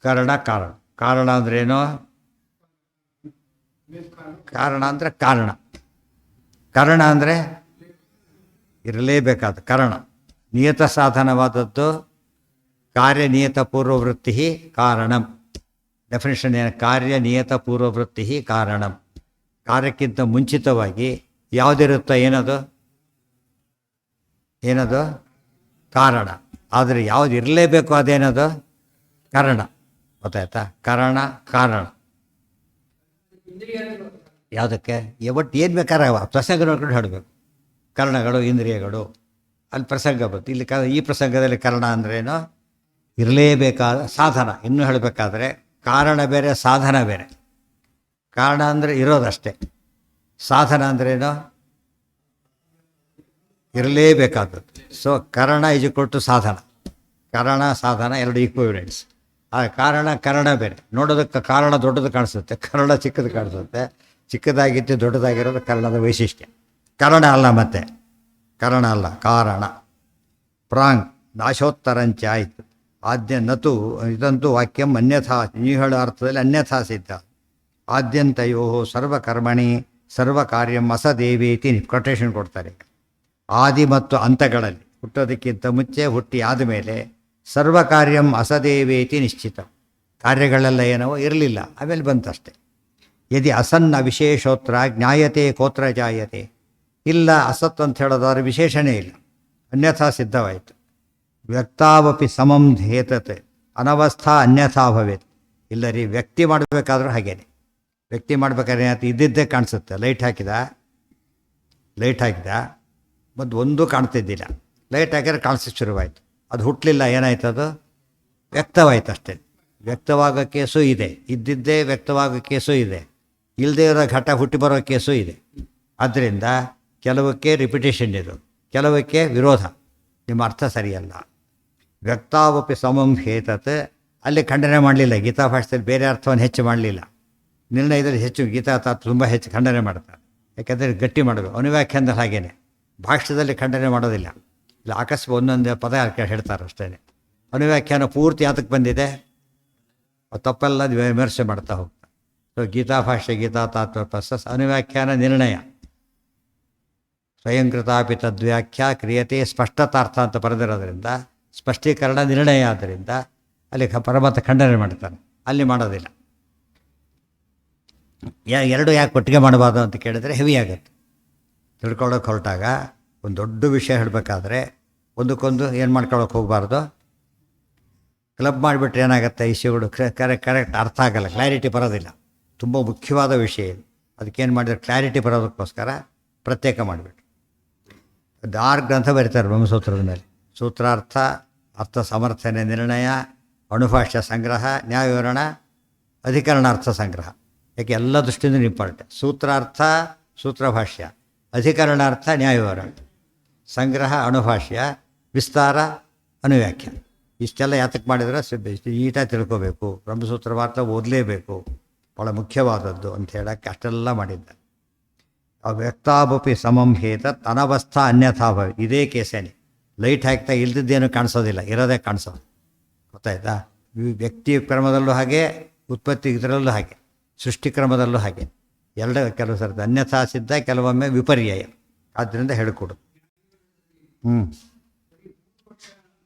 ಕಾರಣ ಕಾರಣ ಕಾರಣ ಅಂದ್ರೇನು? ಕಾರಣ ಅಂದರೆ ಕಾರಣ. ಕಾರಣ ಅಂದರೆ ಇರಲೇಬೇಕಾದ ಕಾರಣ. ನಿಯತ ಸಾಧನವಾದದ್ದು ಕಾರ್ಯನಿಯತ ಪೂರ್ವವೃತ್ತಿ ಕಾರಣಂ. ಡೆಫಿನೇಷನ್ ಏನು? ಕಾರ್ಯನಿಯತ ಪೂರ್ವವೃತ್ತಿ ಕಾರಣಂ. ಕಾರ್ಯಕ್ಕಿಂತ ಮುಂಚಿತವಾಗಿ ಯಾವುದಿರುತ್ತೋ ಏನದು? ಏನದು? ಕಾರಣ. ಆದರೆ ಯಾವುದು ಇರಲೇಬೇಕು ಅದೇನದು? ಕಾರಣ. ಗೊತ್ತಾಯ್ತಾ? ಕಾರಣ ಕಾರಣ ಯಾವುದಕ್ಕೆ? ಒಟ್ಟು ಏನು ಬೇಕಾದ್ರೆ ಪ್ರಸಂಗ ನೋಡ್ಕೊಂಡು ಹೇಳಬೇಕು. ಕರ್ಣಗಳು, ಇಂದ್ರಿಯಗಳು, ಅಲ್ಲಿ ಪ್ರಸಂಗ ಬಂತು. ಇಲ್ಲಿ ಈ ಪ್ರಸಂಗದಲ್ಲಿ ಕಾರಣ ಅಂದ್ರೇನು? ಇರಲೇಬೇಕಾದ ಸಾಧನ. ಇನ್ನೂ ಹೇಳಬೇಕಾದ್ರೆ ಕಾರಣ ಬೇರೆ, ಸಾಧನ ಬೇರೆ. ಕಾರಣ ಅಂದರೆ ಇರೋದಷ್ಟೇ. ಸಾಧನ ಅಂದ್ರೇನು? ಇರಲೇಬೇಕಾದದ್ದು. ಸೊ ಕಾರಣ ಈಜ್ಕೊಟ್ಟು ಸಾಧನ. ಕಾರಣ ಸಾಧನ ಎರಡು ಈಕ್ವಿವೆಲೆಂಟ್ಸ್. ಆ ಕಾರಣ ಬೇರೆ. ನೋಡೋದಕ್ಕೆ ಕಾರಣ ದೊಡ್ಡದು ಕಾಣಿಸುತ್ತೆ, ಕಾರಣ ಚಿಕ್ಕದು ಕಾಣಿಸುತ್ತೆ. ಚಿಕ್ಕದಾಗಿತ್ತು ದೊಡ್ಡದಾಗಿರೋದು ಕಾರಣದ ವೈಶಿಷ್ಟ್ಯ. ಕಾರಣ ಅಲ್ಲ, ಮತ್ತೆ ಕಾರಣ ಅಲ್ಲ, ಕಾರಣ. ಪ್ರಾಂಗ್ ನಾಶೋತ್ತರಂಚ ಆಯಿತು. ಆದ್ಯ ನತು ಇದಂತೂ ವಾಕ್ಯಂ ಅನ್ಯಥಾ, ನೀವು ಹೇಳೋ ಅರ್ಥದಲ್ಲಿ ಅನ್ಯಥಾ ಸಿದ್ಧ. ಆದ್ಯಂತಯೋ ಸರ್ವಕರ್ಮಣಿ ಸರ್ವಕಾರ್ಯಂ ಅಸದೇವೇತಿ ಕೊಟೇಶನ್ ಕೊಡ್ತಾರೆ. ಆದಿ ಮತ್ತು ಅಂತಗಳಲ್ಲಿ, ಹುಟ್ಟೋದಕ್ಕಿಂತ ಮುಂಚೆ, ಹುಟ್ಟಿ ಆದಮೇಲೆ ಸರ್ವಕಾರ್ಯಂ ಅಸದೇವೇತಿ ನಿಶ್ಚಿತ. ಕಾರ್ಯಗಳೆಲ್ಲ ಏನೋ ಇರಲಿಲ್ಲ, ಆಮೇಲೆ ಬಂತಷ್ಟೆ. ಯದಿ ಅಸನ್ನ ವಿಶೇಷೋತ್ರ ಜ್ಞಾಯತೆ ಕೋತ್ರ ಜಾಯತೆ. ಇಲ್ಲ ಅಸತ್ ಅಂತ ಹೇಳೋದಾದ್ರೆ ವಿಶೇಷಣೇ ಇಲ್ಲ, ಅನ್ಯಥಾ ಸಿದ್ಧವಾಯಿತು. ವ್ಯಕ್ತಾವಪಿ ಸಮಂ ಧೇತತೆ ಅನವಸ್ಥಾ ಅನ್ಯಥಾ ಭವೇತ್. ಇಲ್ಲ ರೀ, ವ್ಯಕ್ತಿ ಮಾಡಬೇಕಾದ್ರೂ ಹಾಗೇನೆ. ವ್ಯಕ್ತಿ ಮಾಡ್ಬೇಕಾದ್ರೆ ಏನಾಯ್ತು? ಇದ್ದಿದ್ದೇ ಕಾಣಿಸುತ್ತೆ. ಲೈಟ್ ಹಾಕಿದ ಮತ್ತು ಒಂದೂ ಕಾಣ್ತಿದ್ದಿಲ್ಲ. ಲೈಟ್ ಹಾಕಿದ್ರೆ ಕಾಣಿಸೋಕ್ಕೆ ಶುರುವಾಯಿತು. ಅದು ಹುಟ್ಟಲಿಲ್ಲ, ಏನಾಯ್ತು? ಅದು ವ್ಯಕ್ತವಾಯ್ತು ಅಷ್ಟೇ. ವ್ಯಕ್ತವಾಗೋ ಕೇಸು ಇದೆ, ಇದ್ದಿದ್ದೇ ವ್ಯಕ್ತವಾಗೋ ಕೇಸು ಇದೆ, ಇಲ್ಲದೇ ಇರೋ ಘಟ ಹುಟ್ಟಿ ಬರೋ ಕೇಸು ಇದೆ. ಆದ್ದರಿಂದ ಕೆಲವಕ್ಕೆ ರಿಪಿಟೇಷನ್ ಇದು, ಕೆಲವಕ್ಕೆ ವಿರೋಧ. ನಿಮ್ಮ ಅರ್ಥ ಸರಿಯಲ್ಲ. ವ್ಯಕ್ತಾವಪಿ ಸಮಂ ಹೇತತ್, ಅಲ್ಲಿ ಖಂಡನೆ ಮಾಡಲಿಲ್ಲ. ಗೀತಾ ಭಾಷೆಯಲ್ಲಿ ಬೇರೆ ಅರ್ಥವನ್ನು ಹೆಚ್ಚು ಮಾಡಲಿಲ್ಲ. ನಿರ್ಣಯದಲ್ಲಿ ಹೆಚ್ಚು ಗೀತಾ ತುಂಬ ಹೆಚ್ಚು ಖಂಡನೆ ಮಾಡ್ತಾರೆ. ಯಾಕೆಂದರೆ ಗಟ್ಟಿ ಮಾಡಬೇಕು. ಅನುವ್ಯಾಖ್ಯಾನದಲ್ಲಿ ಹಾಗೇನೆ, ಭಾಷ್ಯದಲ್ಲಿ ಖಂಡನೆ ಮಾಡೋದಿಲ್ಲ. ಇಲ್ಲ ಆಕಸ್ಮಿಕ ಒಂದೊಂದು ಪದ ಹೇಳ್ತಾರೆ ಅಷ್ಟೇ. ಅನುವ್ಯಾಖ್ಯಾನ ಪೂರ್ತಿ ಯಾತಕ್ಕೆ ಬಂದಿದೆ? ತಪ್ಪೆಲ್ಲ ವಿಮರ್ಶೆ ಮಾಡ್ತಾ ಹೋಗ್ತಾರೆ. ಸೊ ಗೀತಾ ಭಾಷ್ಯ, ಗೀತಾ ತಾತ್ಪರ್ಯ, ಅನುವ್ಯಾಖ್ಯಾನ ನಿರ್ಣಯ. ಸ್ವಯಂಕೃತಾಪಿ ತದ್ವ್ಯಾಖ್ಯ ಕ್ರಿಯತೆ ಸ್ಪಷ್ಟತಾರ್ಥ ಅಂತ ಬರೆದಿರೋದ್ರಿಂದ ಸ್ಪಷ್ಟೀಕರಣ ನಿರ್ಣಯ. ಆದ್ದರಿಂದ ಅಲ್ಲಿ ಪರಮತ ಖಂಡನೆ ಮಾಡ್ತಾನೆ, ಅಲ್ಲಿ ಮಾಡೋದಿಲ್ಲ. ಎರಡು ಯಾಕೆ ಒಟ್ಟಿಗೆ ಮಾಡಬಾರ್ದು ಅಂತ ಕೇಳಿದರೆ ಹೆವಿ ಆಗುತ್ತೆ. ತಿಳ್ಕೊಳ್ಳೋಕೆ ಹೊರಟಾಗ ಒಂದು ದೊಡ್ಡ ವಿಷಯ ಹೇಳಬೇಕಾದ್ರೆ ಒಂದಕ್ಕೊಂದು ಏನು ಮಾಡ್ಕೊಳ್ಳೋಕೆ ಹೋಗಬಾರ್ದು. ಕ್ಲಬ್ ಮಾಡಿಬಿಟ್ರೆ ಏನಾಗುತ್ತೆ? ಇಶ್ಯೂಗಳು ಕರೆಕ್ಟ್ ಅರ್ಥ ಆಗಲ್ಲ, ಕ್ಲಾರಿಟಿ ಬರೋದಿಲ್ಲ. ತುಂಬ ಮುಖ್ಯವಾದ ವಿಷಯ ಇದು. ಅದಕ್ಕೇನು ಮಾಡಿದ್ರೆ ಕ್ಲಾರಿಟಿ ಬರೋದಕ್ಕೋಸ್ಕರ ಪ್ರತ್ಯೇಕ ಮಾಡಿಬಿಟ್ಟು ಆರು ಗ್ರಂಥ ಬರೀತಾರೆ ಬ್ರಹ್ಮಸೂತ್ರದ ಮೇಲೆ. ಸೂತ್ರಾರ್ಥ, ಅರ್ಥ ಸಮರ್ಥನೆ ನಿರ್ಣಯ, ಅಣುಭಾಷ್ಯ ಸಂಗ್ರಹ, ನ್ಯಾಯವಿವರಣ, ಅಧಿಕರಣಾರ್ಥ ಸಂಗ್ರಹ. ಯಾಕೆ ಎಲ್ಲ ದೃಷ್ಟಿಯಿಂದ ಇಂಪಾರ್ಟೆಂಟ್. ಸೂತ್ರಾರ್ಥ ಸೂತ್ರಭಾಷ್ಯ, ಅಧಿಕರಣಾರ್ಥ ನ್ಯಾಯವಿವರಣ, ಸಂಗ್ರಹ ಅಣುಭಾಷ್ಯ, ವಿಸ್ತಾರ ಅನುವ್ಯಾಖ್ಯ. ಇಷ್ಟೆಲ್ಲ ಯಾತಕ್ಕೆ ಮಾಡಿದ್ರೆ ನೀಟಾಗಿ ತಿಳ್ಕೋಬೇಕು. ಬ್ರಹ್ಮಸೂತ್ರ ಮಾತ್ರ ಓದಲೇಬೇಕು, ಭಾಳ ಮುಖ್ಯವಾದದ್ದು ಅಂತ ಹೇಳೋಕ್ಕೆ ಅಷ್ಟೆಲ್ಲ ಮಾಡಿದ್ದ. ವ್ಯಕ್ತಾಭಪಿ ಸಮಂ ಹೇತತ್ ಅನವಸ್ಥಾ ಅನ್ಯಥಾ ಭವಿ. ಇದೇ ಕೇಸೇನೆ. ಲೈಟ್ ಹಾಕ್ತಾ ಇಲ್ದಿದ್ದೇನು ಕಾಣಿಸೋದಿಲ್ಲ, ಇರೋದೇ ಕಾಣಿಸೋದು. ಗೊತ್ತಾಯ್ತಾ? ವ್ಯಕ್ತಿ ಕ್ರಮದಲ್ಲೂ ಹಾಗೆ, ಉತ್ಪತ್ತಿ ಇದರಲ್ಲೂ ಹಾಗೆ, ಸೃಷ್ಟಿ ಕ್ರಮದಲ್ಲೂ ಹಾಗೆ. ಕೆಲವು ಸರ್ತಿ ಅನ್ಯಥಾ ಸಿದ್ಧ, ಕೆಲವೊಮ್ಮೆ ವಿಪರ್ಯಯ. ಆದ್ದರಿಂದ ಹೇಳಿಕೊಡು.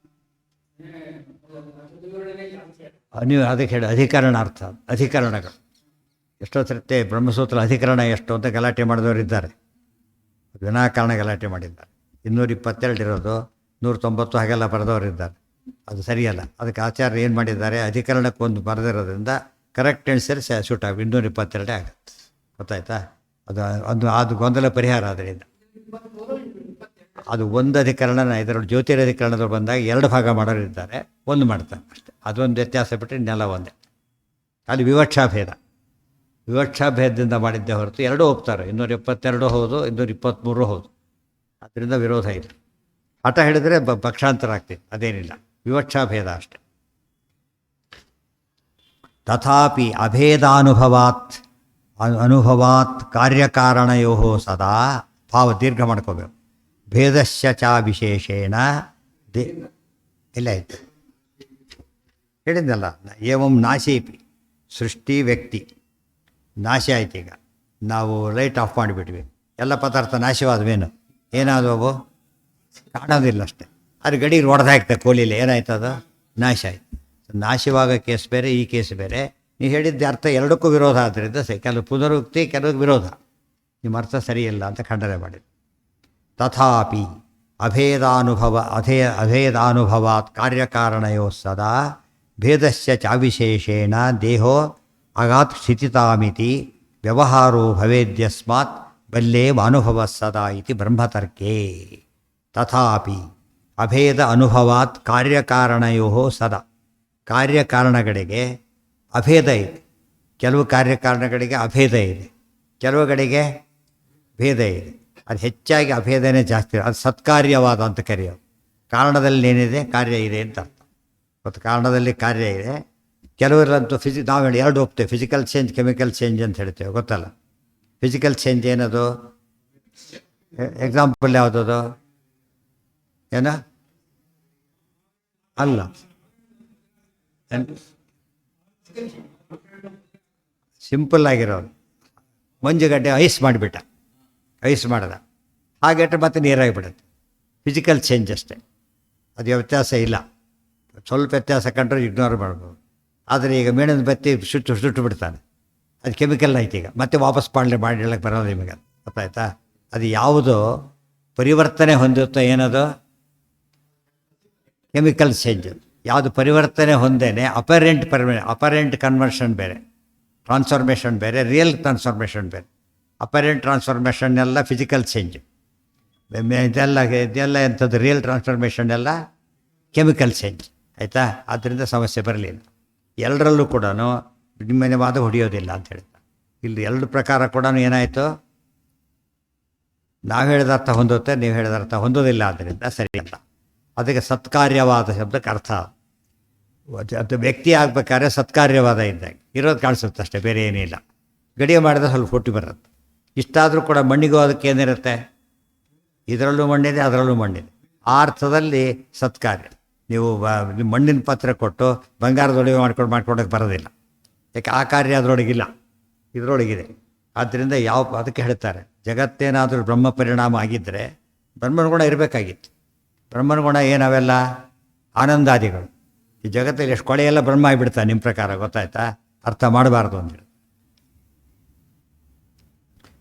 ನೀವು ಅದಕ್ಕೆ ಹೇಳಿ ಅಧಿಕರಣಾರ್ಥ, ಅಧಿಕರಣಗಳು. ಎಷ್ಟೋ ಸರ್ತಿ ಬ್ರಹ್ಮಸೂತ್ರ ಅಧಿಕರಣ ಎಷ್ಟು ಅಂತ ಗಲಾಟೆ ಮಾಡಿದವರಿದ್ದಾರೆ. ವಿನಾಕಾರಣ ಗಲಾಟೆ ಮಾಡಿದ್ದಾರೆ. 222 ಇರೋದು 190 ಹಾಗೆಲ್ಲ ಬರೆದವರಿದ್ದಾರೆ. ಅದು ಸರಿಯಲ್ಲ. ಅದಕ್ಕೆ ಆಚಾರ್ಯ ಏನು ಮಾಡಿದ್ದಾರೆ, ಅಧಿಕರಣಕ್ಕೊಂದು ಬರೆದಿರೋದ್ರಿಂದ ಕರೆಕ್ಟ್ ಆನ್ಸರ್ ಶೂಟ್ ಆಗಿ 222 ಆಗುತ್ತೆ. ಗೊತ್ತಾಯ್ತಾ? ಅದು ಗೊಂದಲ ಪರಿಹಾರ. ಅದರಿಂದ ಅದು ಒಂದು ಅಧಿಕರಣನ ಇದರಲ್ಲಿ ಜ್ಯೋತಿರಧಿಕರಣದಲ್ಲಿ ಬಂದಾಗ 2 ಭಾಗ ಮಾಡೋರು ಇದ್ದಾರೆ, ಒಂದು ಮಾಡ್ತಾರೆ ಅಷ್ಟೇ. ಅದೊಂದು ವ್ಯತ್ಯಾಸ ಬಿಟ್ಟರೆ ಇನ್ನೆಲ್ಲ ಒಂದೇ. ಅಲ್ಲಿ ವಿವಕ್ಷಾಭೇದದಿಂದ ಮಾಡಿದ್ದೇ ಹೊರತು ಎರಡೂ ಒಪ್ತಾರೆ. 272 ಹೌದು, 223 ಹೌದು. ಅದರಿಂದ ವಿರೋಧ ಇದೆ. ಹಠ ಹಿಡಿದ್ರೆ ಪಕ್ಷಾಂತರ ಆಗ್ತದೆ, ಅದೇನಿಲ್ಲ. ವಿವಕ್ಷಾಭೇದ ಅಷ್ಟೆ. ತಥಾಪಿ ಅನುಭವಾತ್ ಕಾರ್ಯಕಾರಣಯೋ ಸದಾ ಭಾವ ದೀರ್ಘ ಮಾಡ್ಕೋಬೇಕು. ಭೇದಶ್ಯ ಚ ವಿಶೇಷೇಣ ಇಲ್ಲ ಆಯಿತು ಹೇಳಿದ್ನಲ್ಲ. ಏವಂ ನಾಶೀಪಿ ಸೃಷ್ಟಿ ವ್ಯಕ್ತಿ ನಾಶ ಆಯ್ತು. ಈಗ ನಾವು ಲೈಟ್ ಆಫ್ ಮಾಡಿಬಿಟ್ವಿ, ಎಲ್ಲ ಪದಾರ್ಥ ನಾಶವಾದವೇನು? ಏನಾದವು? ಕಾಣೋದಿಲ್ಲ ಅಷ್ಟೇ. ಅದು ಗಡಿಗೆ ಹೊಡೆದಾಕ್ತೆ ಕೋಲಿಲಿ, ಏನಾಯ್ತದ? ನಾಶ ಆಯ್ತು. ನಾಶವಾಗ ಕೇಸ್ ಬೇರೆ, ಈ ಕೇಸ್ ಬೇರೆ. ನೀವು ಹೇಳಿದ್ದ ಅರ್ಥ ಎರಡಕ್ಕೂ ವಿರೋಧ ಆದ್ದರಿಂದ ಕೆಲವು ಪುನರುಕ್ತಿ, ಕೆಲವು ವಿರೋಧ. ನಿಮ್ಮ ಅರ್ಥ ಸರಿಯಿಲ್ಲ ಅಂತ ಖಂಡನೆ ಮಾಡಿದ್ರು. ತಥಾಪಿ ಅಭೇದಾನುಭವಾತ್ ಕಾರ್ಯಕಾರಣಯೋ ಸದಾ ಭೇದಸ್ಯ ಚಾವಿಶೇಷೇಣ ದೇಹೋ ಆಗಾತ್ ಸ್ಥಿತಿತಾಮಿತಿ ವ್ಯವಹಾರೋ ಭವೇದ್ಯಸ್ಮಾತ್ ಬಲ್ಲೇವಾನುಭವ ಸದಾ ಇತಿ ಬ್ರಹ್ಮತರ್ಕೇ. ತಥಾಪಿ ಅಭೇದ ಅನುಭವಾತ್ ಕಾರ್ಯಕಾರಣಯೋ ಸದಾ. ಕಾರ್ಯಕಾರಣಗಳಿಗೆ ಅಭೇದ ಇದೆ. ಕೆಲವು ಕಾರ್ಯಕಾರಣಗಳಿಗೆ ಅಭೇದ ಇದೆ, ಕೆಲವುಗಳಿಗೆ ಭೇದ ಇದೆ. ಅದು ಹೆಚ್ಚಾಗಿ ಅಭೇದನೇ ಜಾಸ್ತಿ. ಅದು ಸತ್ಕಾರ್ಯವಾದ ಅಂತ ಕರೆಯೋದು. ಕಾರಣದಲ್ಲಿ ಏನಿದೆ, ಕಾರ್ಯ ಇದೆ ಅಂತ ಅರ್ಥ. ಮತ್ತು ಕಾರಣದಲ್ಲಿ ಕಾರ್ಯ ಇದೆ. ಕೆಲವರಂತೂ ನಾವು ಹೇಳಿ ಎರಡು ಹೋಗ್ತೇವೆ. ಫಿಸಿಕಲ್ ಚೇಂಜ್, ಕೆಮಿಕಲ್ ಚೇಂಜ್ ಅಂತ ಹೇಳ್ತೇವೆ, ಗೊತ್ತಲ್ಲ? ಫಿಸಿಕಲ್ ಚೇಂಜ್ ಏನದು? ಎಕ್ಸಾಂಪಲ್ ಯಾವುದದು? ಏನ ಅಲ್ಲ, ಸಿಂಪಲ್ ಆಗಿರೋದು. ಮಂಜುಗಡ್ಡೆ ಐಸ್ ಮಾಡಿಬಿಟ್ಟ, ಐಸ್ ಮಾಡ್ದ, ಹಾಗೆ ಮತ್ತೆ ನೀರಾಗಿಬಿಡುತ್ತೆ. ಫಿಸಿಕಲ್ ಚೇಂಜ್ ಅಷ್ಟೇ, ಅದು ವ್ಯತ್ಯಾಸ ಇಲ್ಲ. ಸ್ವಲ್ಪ ವ್ಯತ್ಯಾಸ ಕಂಡ್ರೆ ಇಗ್ನೋರ್ ಮಾಡ್ಬೋದು. ಆದರೆ ಈಗ ಮೇಣದ ಬತ್ತಿ ಸುಟ್ಟು ಬಿಡ್ತಾನೆ, ಅದು ಕೆಮಿಕಲ್ ಆಯ್ತು. ಈಗ ಮತ್ತೆ ವಾಪಸ್ ಹೇಳಕ್ಕೆ ಬರೋದು ನಿಮಗೆ, ಗೊತ್ತಾಯ್ತಾ? ಅದು ಯಾವುದು ಪರಿವರ್ತನೆ ಹೊಂದುತ್ತೋ ಏನದು ಕೆಮಿಕಲ್ ಚೇಂಜ್. ಯಾವುದು ಪರಿವರ್ತನೆ ಹೊಂದೇನೆ ಅಪರೆಂಟ್ ಕನ್ವರ್ಷನ್ ಬೇರೆ, ಟ್ರಾನ್ಸ್ಫಾರ್ಮೇಷನ್ ಬೇರೆ, ರಿಯಲ್ ಟ್ರಾನ್ಸ್ಫಾರ್ಮೇಷನ್ ಬೇರೆ. ಅಪರೆಂಟ್ ಟ್ರಾನ್ಸ್ಫಾರ್ಮೇಷನ್ ಎಲ್ಲ ಫಿಸಿಕಲ್ ಚೇಂಜ್, ಇದೆಲ್ಲ ಎಂಥದ್ದು ರಿಯಲ್ ಟ್ರಾನ್ಸ್ಫಾರ್ಮೇಷನ್ ಎಲ್ಲ ಕೆಮಿಕಲ್ ಚೇಂಜ್. ಆಯಿತಾ? ಆದ್ದರಿಂದ ಸಮಸ್ಯೆ ಬರಲಿಲ್ಲ. ಎಲ್ಲರಲ್ಲೂ ಕೂಡ ನಿಮ್ಮನೆ ವಾದ ಹೊಡೆಯೋದಿಲ್ಲ ಅಂತ ಹೇಳ್ತಾರೆ. ಇಲ್ಲಿ ಎರಡು ಪ್ರಕಾರ ಕೂಡ ಏನಾಯಿತು, ನಾವು ಹೇಳಿದ ಅರ್ಥ ಹೊಂದುತ್ತೆ, ನೀವು ಹೇಳಿದ ಅರ್ಥ ಹೊಂದೋದಿಲ್ಲ. ಆದ್ದರಿಂದ ಸರಿ ಅಂತ. ಅದಕ್ಕೆ ಸತ್ಕಾರ್ಯವಾದ ಶಬ್ದಕ್ಕೆ ಅರ್ಥ. ಅದು ವ್ಯಕ್ತಿ ಆಗಬೇಕಾದ್ರೆ ಸತ್ಕಾರ್ಯವಾದ ಇದ್ದಾಗ ಇರೋದು ಕಾಣಿಸುತ್ತೆ ಅಷ್ಟೇ, ಬೇರೆ ಏನಿಲ್ಲ. ಗಡಿಗೆ ಮಾಡಿದ್ರೆ ಸ್ವಲ್ಪ ಹುಟ್ಟಿ ಬರುತ್ತೆ. ಇಷ್ಟಾದರೂ ಕೂಡ ಮಣ್ಣಿಗೂ ಅದಕ್ಕೆ ಏನಿರುತ್ತೆ, ಇದರಲ್ಲೂ ಮಣ್ಣಿದೆ, ಅದರಲ್ಲೂ ಮಣ್ಣಿದೆ. ಆ ಅರ್ಥದಲ್ಲಿ ಸತ್ಕಾರ್ಯ. ನೀವು ಮಣ್ಣಿನ ಪಾತ್ರೆ ಕೊಟ್ಟು ಬಂಗಾರದೊಳಗೆ ಮಾಡ್ಕೊಡೋಕ್ಕೆ ಬರೋದಿಲ್ಲ. ಯಾಕೆ? ಆ ಕಾರ್ಯ ಅದರೊಳಗಿಲ್ಲ, ಇದರೊಳಗಿದೆ. ಆದ್ದರಿಂದ ಅದಕ್ಕೆ ಹೇಳ್ತಾರೆ, ಜಗತ್ತೇನಾದರೂ ಬ್ರಹ್ಮ ಪರಿಣಾಮ ಆಗಿದ್ದರೆ ಬ್ರಹ್ಮನ ಗುಣ ಇರಬೇಕಾಗಿತ್ತು. ಬ್ರಹ್ಮನ ಗುಣ ಏನವೆಲ್ಲ? ಆನಂದಾದಿಗಳು. ಈ ಜಗತ್ತಲ್ಲಿ ಎಷ್ಟು ಕೊಳೆಯೆಲ್ಲ ಬ್ರಹ್ಮ ಆಗಿಬಿಡ್ತಾರೆ ನಿಮ್ಮ ಪ್ರಕಾರ, ಗೊತ್ತಾಯ್ತಾ? ಅರ್ಥ ಮಾಡಬಾರ್ದು ಅಂತೇಳಿ.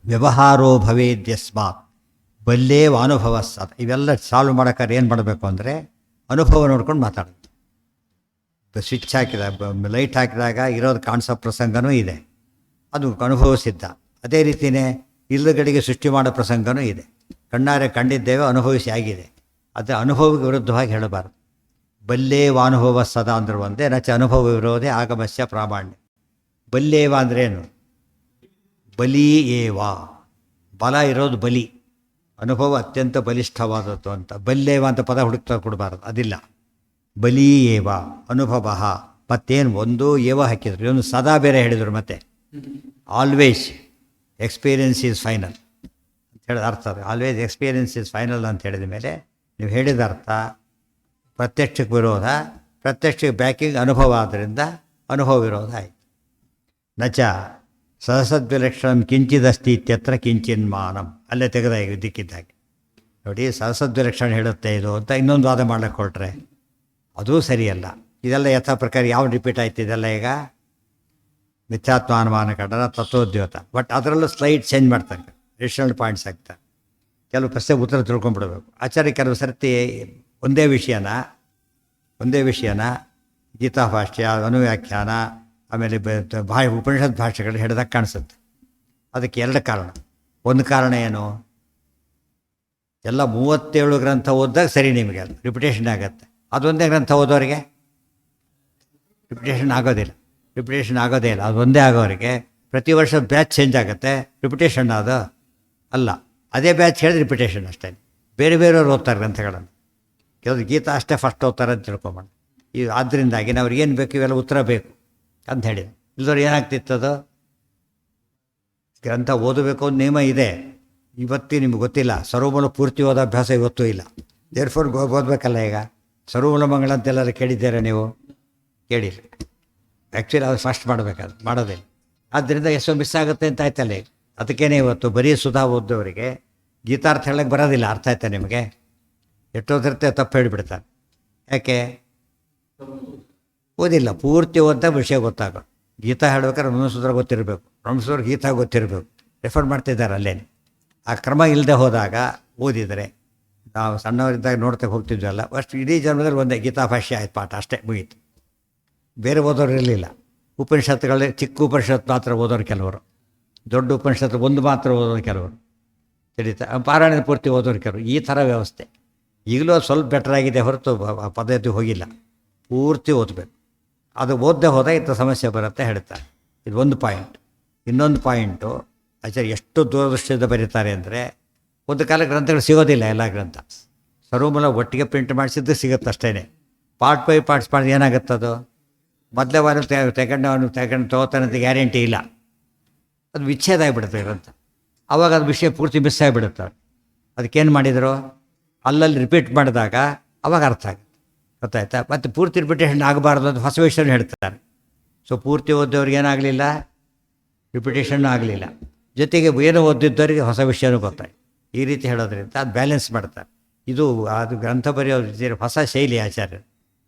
ವ್ಯವಹಾರೋ ಭವೇದ್ಯಸ್ಮಾತ್ ಬಲ್ಲೇವ ಅನುಭವ ಸತ್. ಇವೆಲ್ಲ ಸಾಲ್ವ್ ಮಾಡೋಕ್ಕಾರೆ ಏನು ಮಾಡಬೇಕು ಅಂದರೆ ಅನುಭವ ನೋಡ್ಕೊಂಡು ಮಾತಾಡೋದು. ಸ್ವಿಚ್ ಲೈಟ್ ಹಾಕಿದಾಗ ಇರೋದು ಕಾಣಿಸೋ ಪ್ರಸಂಗನೂ ಇದೆ, ಅದು ಅನುಭವ ಸಿದ್ಧ. ಅದೇ ರೀತಿಯೇ ಇಲ್ಲಗಡೆಗೆ ಸೃಷ್ಟಿ ಮಾಡೋ ಪ್ರಸಂಗನೂ ಇದೆ. ಕಣ್ಣಾರೆ ಕಂಡಿದ್ದೇವೆ, ಅನುಭವಿಸಿ ಆಗಿದೆ. ಅದು ಅನುಭವಕ್ಕೆ ವಿರುದ್ಧವಾಗಿ ಹೇಳಬಾರ್ದು. ಬಲ್ಲೇವಾನುಭವ ಸದಾ ಅಂದ್ರೆ ಒಂದೇ, ನಚ ಅನುಭವ ವಿರೋಧೇ ಆಗಮಸ್ಯ ಪ್ರಾಮಾಣ್ಯ. ಬಲ್ಲೇವ ಅಂದ್ರೇನು? ಬಲಿ ಏವ, ಬಲ ಇರೋದು ಬಲಿ, ಅನುಭವ ಅತ್ಯಂತ ಬಲಿಷ್ಠವಾದದ್ದು ಅಂತ. ಬಲ್ಲೇವ ಅಂತ ಪದ ಹುಡುಕ್ತಾ ಕೊಡಬಾರ್ದು, ಅದಿಲ್ಲ. ಬಲಿ ಏವ ಅನುಭವ. ಮತ್ತೇನು ಒಂದು ಏವ ಹಾಕಿದ್ರು, ಇವನು ಸದಾ ಬೇರೆ ಹೇಳಿದರು. ಮತ್ತೆ ಆಲ್ವೇಸ್ ಎಕ್ಸ್ಪೀರಿಯನ್ಸ್ ಈಸ್ ಫೈನಲ್ ಅಂತ ಹೇಳಿದ ಅರ್ಥ. ಅದು ಆಲ್ವೇಸ್ ಎಕ್ಸ್ಪೀರಿಯನ್ಸ್ ಈಸ್ ಫೈನಲ್ ಅಂತ ಹೇಳಿದ ಮೇಲೆ ನೀವು ಹೇಳಿದ ಅರ್ಥ ಪ್ರತ್ಯಕ್ಷಕ್ಕೆ ವಿರೋಧ, ಪ್ರತ್ಯಕ್ಷಕ್ಕೆ ಬ್ಯಾಕಿಂಗ್ ಅನುಭವ, ಆದ್ದರಿಂದ ಅನುಭವ ವಿರೋಧ ಆಯಿತು. ನಚ ಸಹಸದ್ವಿಲಕ್ಷಣಂ ಕಿಂಚಿದಸ್ತಿ ಇತ್ಯತ್ರ ಕಿಂಚಿನ್ಮಾನಂ, ಅಲ್ಲೇ ತೆಗೆದ ಈಗ ದಿಕ್ಕಿದ್ದಾಗೆ ನೋಡಿ. ಸಹಸದ್ವಿಲಕ್ಷಣ ಹೇಳುತ್ತೆ ಇದು ಅಂತ ಇನ್ನೊಂದು ವಾದ ಮಾಡ್ಲಿಕ್ಕೆ ಹೊರಟ್ರೆ ಅದೂ ಸರಿಯಲ್ಲ. ಇದೆಲ್ಲ ಯಥಾ ಪ್ರಕಾರ ಯಾವ ರಿಪೀಟ್ ಆಯ್ತು ಇದೆಲ್ಲ ಈಗ? ಮಿಥ್ಯಾತ್ಮಾನುಮಾನ ಖಂಡನ, ತತ್ವೋದ್ಯೋತ. ಬಟ್ ಅದರಲ್ಲೂ ಸ್ಲೈಡ್ ಚೇಂಜ್ ಮಾಡ್ತಾರೆ, ಅಡಿಷನಲ್ ಪಾಯಿಂಟ್ಸ್ ಆಗ್ತಾರೆ. ಕೆಲವು ಪ್ರಶ್ನೆ ಉತ್ತರ ತಿಳ್ಕೊಂಡ್ಬಿಡ್ಬೇಕು. ಆಚಾರ್ಯ ಕೆಲವು ಸರ್ತಿ ಒಂದೇ ವಿಷಯನ ಗೀತಾಭಾಷ್ಯ, ಅನುವ್ಯಾಖ್ಯಾನ, ಆಮೇಲೆ ಉಪನಿಷತ್ ಭಾಷೆಗಳು ಹಿಡಿದಾಗ ಕಾಣಿಸುತ್ತೆ. ಅದಕ್ಕೆ ಎರಡು ಕಾರಣ. ಒಂದು ಕಾರಣ ಏನು? ಎಲ್ಲ 37 ಗ್ರಂಥ ಓದಿದಾಗ ಸರಿ ನಿಮಗೆ ಅದು ರಿಪಿಟೇಷನ್ ಆಗುತ್ತೆ. ಅದೊಂದೇ ಗ್ರಂಥ ಓದೋರಿಗೆ ರಿಪಿಟೇಷನ್ ಆಗೋದಿಲ್ಲ. ಅದೊಂದೇ ಆಗೋರಿಗೆ ಪ್ರತಿ ವರ್ಷ ಬ್ಯಾಚ್ ಚೇಂಜ್ ಆಗುತ್ತೆ. ರಿಪಿಟೇಷನ್ ಅದು ಅಲ್ಲ. ಅದೇ ಬ್ಯಾಚ್ ಹೇಳಿದ್ರೆ ರಿಪಿಟೇಷನ್ ಅಷ್ಟೇ. ಬೇರೆ ಬೇರೆಯವ್ರು ಓದ್ತಾರೆ ಗ್ರಂಥಗಳನ್ನು. ಕೆಲವರು ಗೀತಾ ಅಷ್ಟೇ ಫಸ್ಟ್ ಓದ್ತಾರೆ ಅಂತ ತಿಳ್ಕೊಂಬೋಣ. ಇದು ಆದ್ದರಿಂದಾಗಿ ಅವ್ರಿಗೆ ಏನು ಬೇಕು, ಇವೆಲ್ಲ ಉತ್ತರ ಬೇಕು ಅಂತ ಹೇಳಿದ್ರು. ಇಲ್ಲದವ್ರು ಏನಾಗ್ತಿತ್ತದು? ಗ್ರಂಥ ಓದಬೇಕು ಅಂತ ನಿಯಮ ಇದೆ, ಇವತ್ತಿ ನಿಮ್ಗೆ ಗೊತ್ತಿಲ್ಲ. ಸರ್ವಮೂಲ ಪೂರ್ತಿ ಓದೋ ಅಭ್ಯಾಸ ಇವತ್ತೂ ಇಲ್ಲ. ದೇರ್ಫೋರ್ ಓದಬೇಕಲ್ಲ. ಈಗ ಸರ್ವಮೂಲ ಮಂಗಳ ಅಂತೆಲ್ಲರೂ ಕೇಳಿದ್ದೀರಾ ನೀವು? ಕೇಳಿಲ್ಲ. ಆ್ಯಕ್ಚುಲಿ ಅದು ಫಸ್ಟ್ ಮಾಡಬೇಕಾದ್ರೆ ಮಾಡೋದಿಲ್ಲ. ಆದ್ದರಿಂದ ಎಷ್ಟೋ ಮಿಸ್ ಆಗುತ್ತೆ ಅಂತ ಆಯ್ತಲ್ಲ. ಅದಕ್ಕೇನೆ ಇವತ್ತು ಬರೀ ಸುಧಾ ಓದೋರಿಗೆ ಗೀತಾರ್ಥ ಹೇಳಕ್ಕೆ ಬರೋದಿಲ್ಲ. ಅರ್ಥ ಆಯ್ತಾ ನಿಮಗೆ? ಎಷ್ಟೋದಿರುತ್ತೆ ತಪ್ಪು ಹೇಳಿಬಿಡ್ತಾರೆ. ಯಾಕೆ? ಓದಿಲ್ಲ. ಪೂರ್ತಿ ಓದ್ತಾ ವಿಷಯ ಗೊತ್ತಾಗೋದು. ಗೀತಾ ಹೇಳ್ಬೇಕಾದ್ರೆ ಬ್ರಹ್ಮಸೂತ್ರ ಗೊತ್ತಿರಬೇಕು, ಬ್ರಹ್ಮಸೂತ್ರ ಗೀತಾ ಗೊತ್ತಿರಬೇಕು. ರೆಫರ್ ಮಾಡ್ತಿದ್ದಾರೆ ಅಲ್ಲೇನೆ. ಆ ಕ್ರಮ ಇಲ್ಲದೆ ಹೋದಾಗ ಓದಿದರೆ, ನಾವು ಸಣ್ಣವರಿದ್ದಾಗ ನೋಡ್ತಾ ಹೋಗ್ತಿದ್ವಲ್ಲ, ಅಷ್ಟು ಇಡೀ ಜನ್ಮದಲ್ಲಿ ಒಂದೇ ಗೀತಾ ಭಾಷ್ಯ ಆಯ್ತು, ಪಾಠ ಅಷ್ಟೇ ಮುಗೀತು. ಬೇರೆ ಓದೋರು ಇರಲಿಲ್ಲ. ಉಪನಿಷತ್ತುಗಳೇ ಚಿಕ್ಕ ಉಪನಿಷತ್ತು ಮಾತ್ರ ಓದೋರು ಕೆಲವರು, ದೊಡ್ಡ ಉಪನಿಷತ್ತು ಒಂದು ಮಾತ್ರ ಓದೋರು ಕೆಲವರು, ತಿಳಿತಾ ಪಾರಾಯಣ ಪೂರ್ತಿ ಓದೋರು ಕೆಲವರು. ಈ ಥರ ವ್ಯವಸ್ಥೆ ಈಗಲೂ ಸ್ವಲ್ಪ ಬೆಟರ್ ಆಗಿದೆ ಹೊರತು ಪದ್ಧತಿ ಹೋಗಿಲ್ಲ. ಪೂರ್ತಿ ಓದಬೇಕು. ಅದು ಓದದೆ ಹೋದಾಗ ಇಂಥ ಸಮಸ್ಯೆ ಬರುತ್ತೆ ಹೇಳ್ತಾರೆ. ಇದು ಒಂದು ಪಾಯಿಂಟ್. ಇನ್ನೊಂದು ಪಾಯಿಂಟು, ಆಚಾರ್ಯ ಎಷ್ಟು ದೂರದೃಷ್ಟಿಯಿಂದ ಬರೀತಾರೆ ಅಂದರೆ, ಒಂದು ಕಾಲ ಗ್ರಂಥಗಳು ಸಿಗೋದಿಲ್ಲ. ಎಲ್ಲ ಗ್ರಂಥ ಸರ್ವಮೂಲ ಒಟ್ಟಿಗೆ ಪ್ರಿಂಟ್ ಮಾಡಿಸಿದ್ದು ಸಿಗುತ್ತೆ ಅಷ್ಟೇ. ಪಾರ್ಟ್ ಬೈ ಪಾರ್ಟ್ಸ್ ಮಾಡಿ ಏನಾಗುತ್ತದು? ಮೊದಲೇ ವಾರ ತಗೊಂಡು ತಗೋತಾನಂತ ಗ್ಯಾರಂಟಿ ಇಲ್ಲ. ಅದು ವಿಚ್ಛೇದ ಆಗಿಬಿಡುತ್ತೆ ಗ್ರಂಥ. ಆವಾಗ ಅದು ವಿಷಯ ಪೂರ್ತಿ ಮಿಸ್ ಆಗಿಬಿಡುತ್ತೆ. ಅದಕ್ಕೇನು ಮಾಡಿದರು? ಅಲ್ಲಲ್ಲಿ ರಿಪೀಟ್ ಮಾಡಿದಾಗ ಅವಾಗ ಅರ್ಥ ಆಗುತ್ತೆ. ಗೊತ್ತಾಯ್ತಾ? ಮತ್ತು ಪೂರ್ತಿ ರಿಪಿಟೇಷನ್ ಆಗಬಾರ್ದು ಅಂತ ಹೊಸ ವಿಷಯ ಹೇಳ್ತಾರೆ. ಸೊ ಪೂರ್ತಿ ಓದೋರಿಗೆ ಏನಾಗಲಿಲ್ಲ, ರಿಪಿಟೇಷನ್ನು ಆಗಲಿಲ್ಲ. ಜೊತೆಗೆ ಏನು ಓದಿದ್ದವರಿಗೆ ಹೊಸ ವಿಷಯನೂ ಗೊತ್ತಾಯ್ತು. ಈ ರೀತಿ ಹೇಳೋದ್ರಿಂದ ಅದು ಬ್ಯಾಲೆನ್ಸ್ ಮಾಡ್ತಾರೆ. ಇದು ಅದು ಗ್ರಂಥ ಬರೆಯೋ ಹೊಸ ಶೈಲಿ ಆಚಾರ್ಯರು.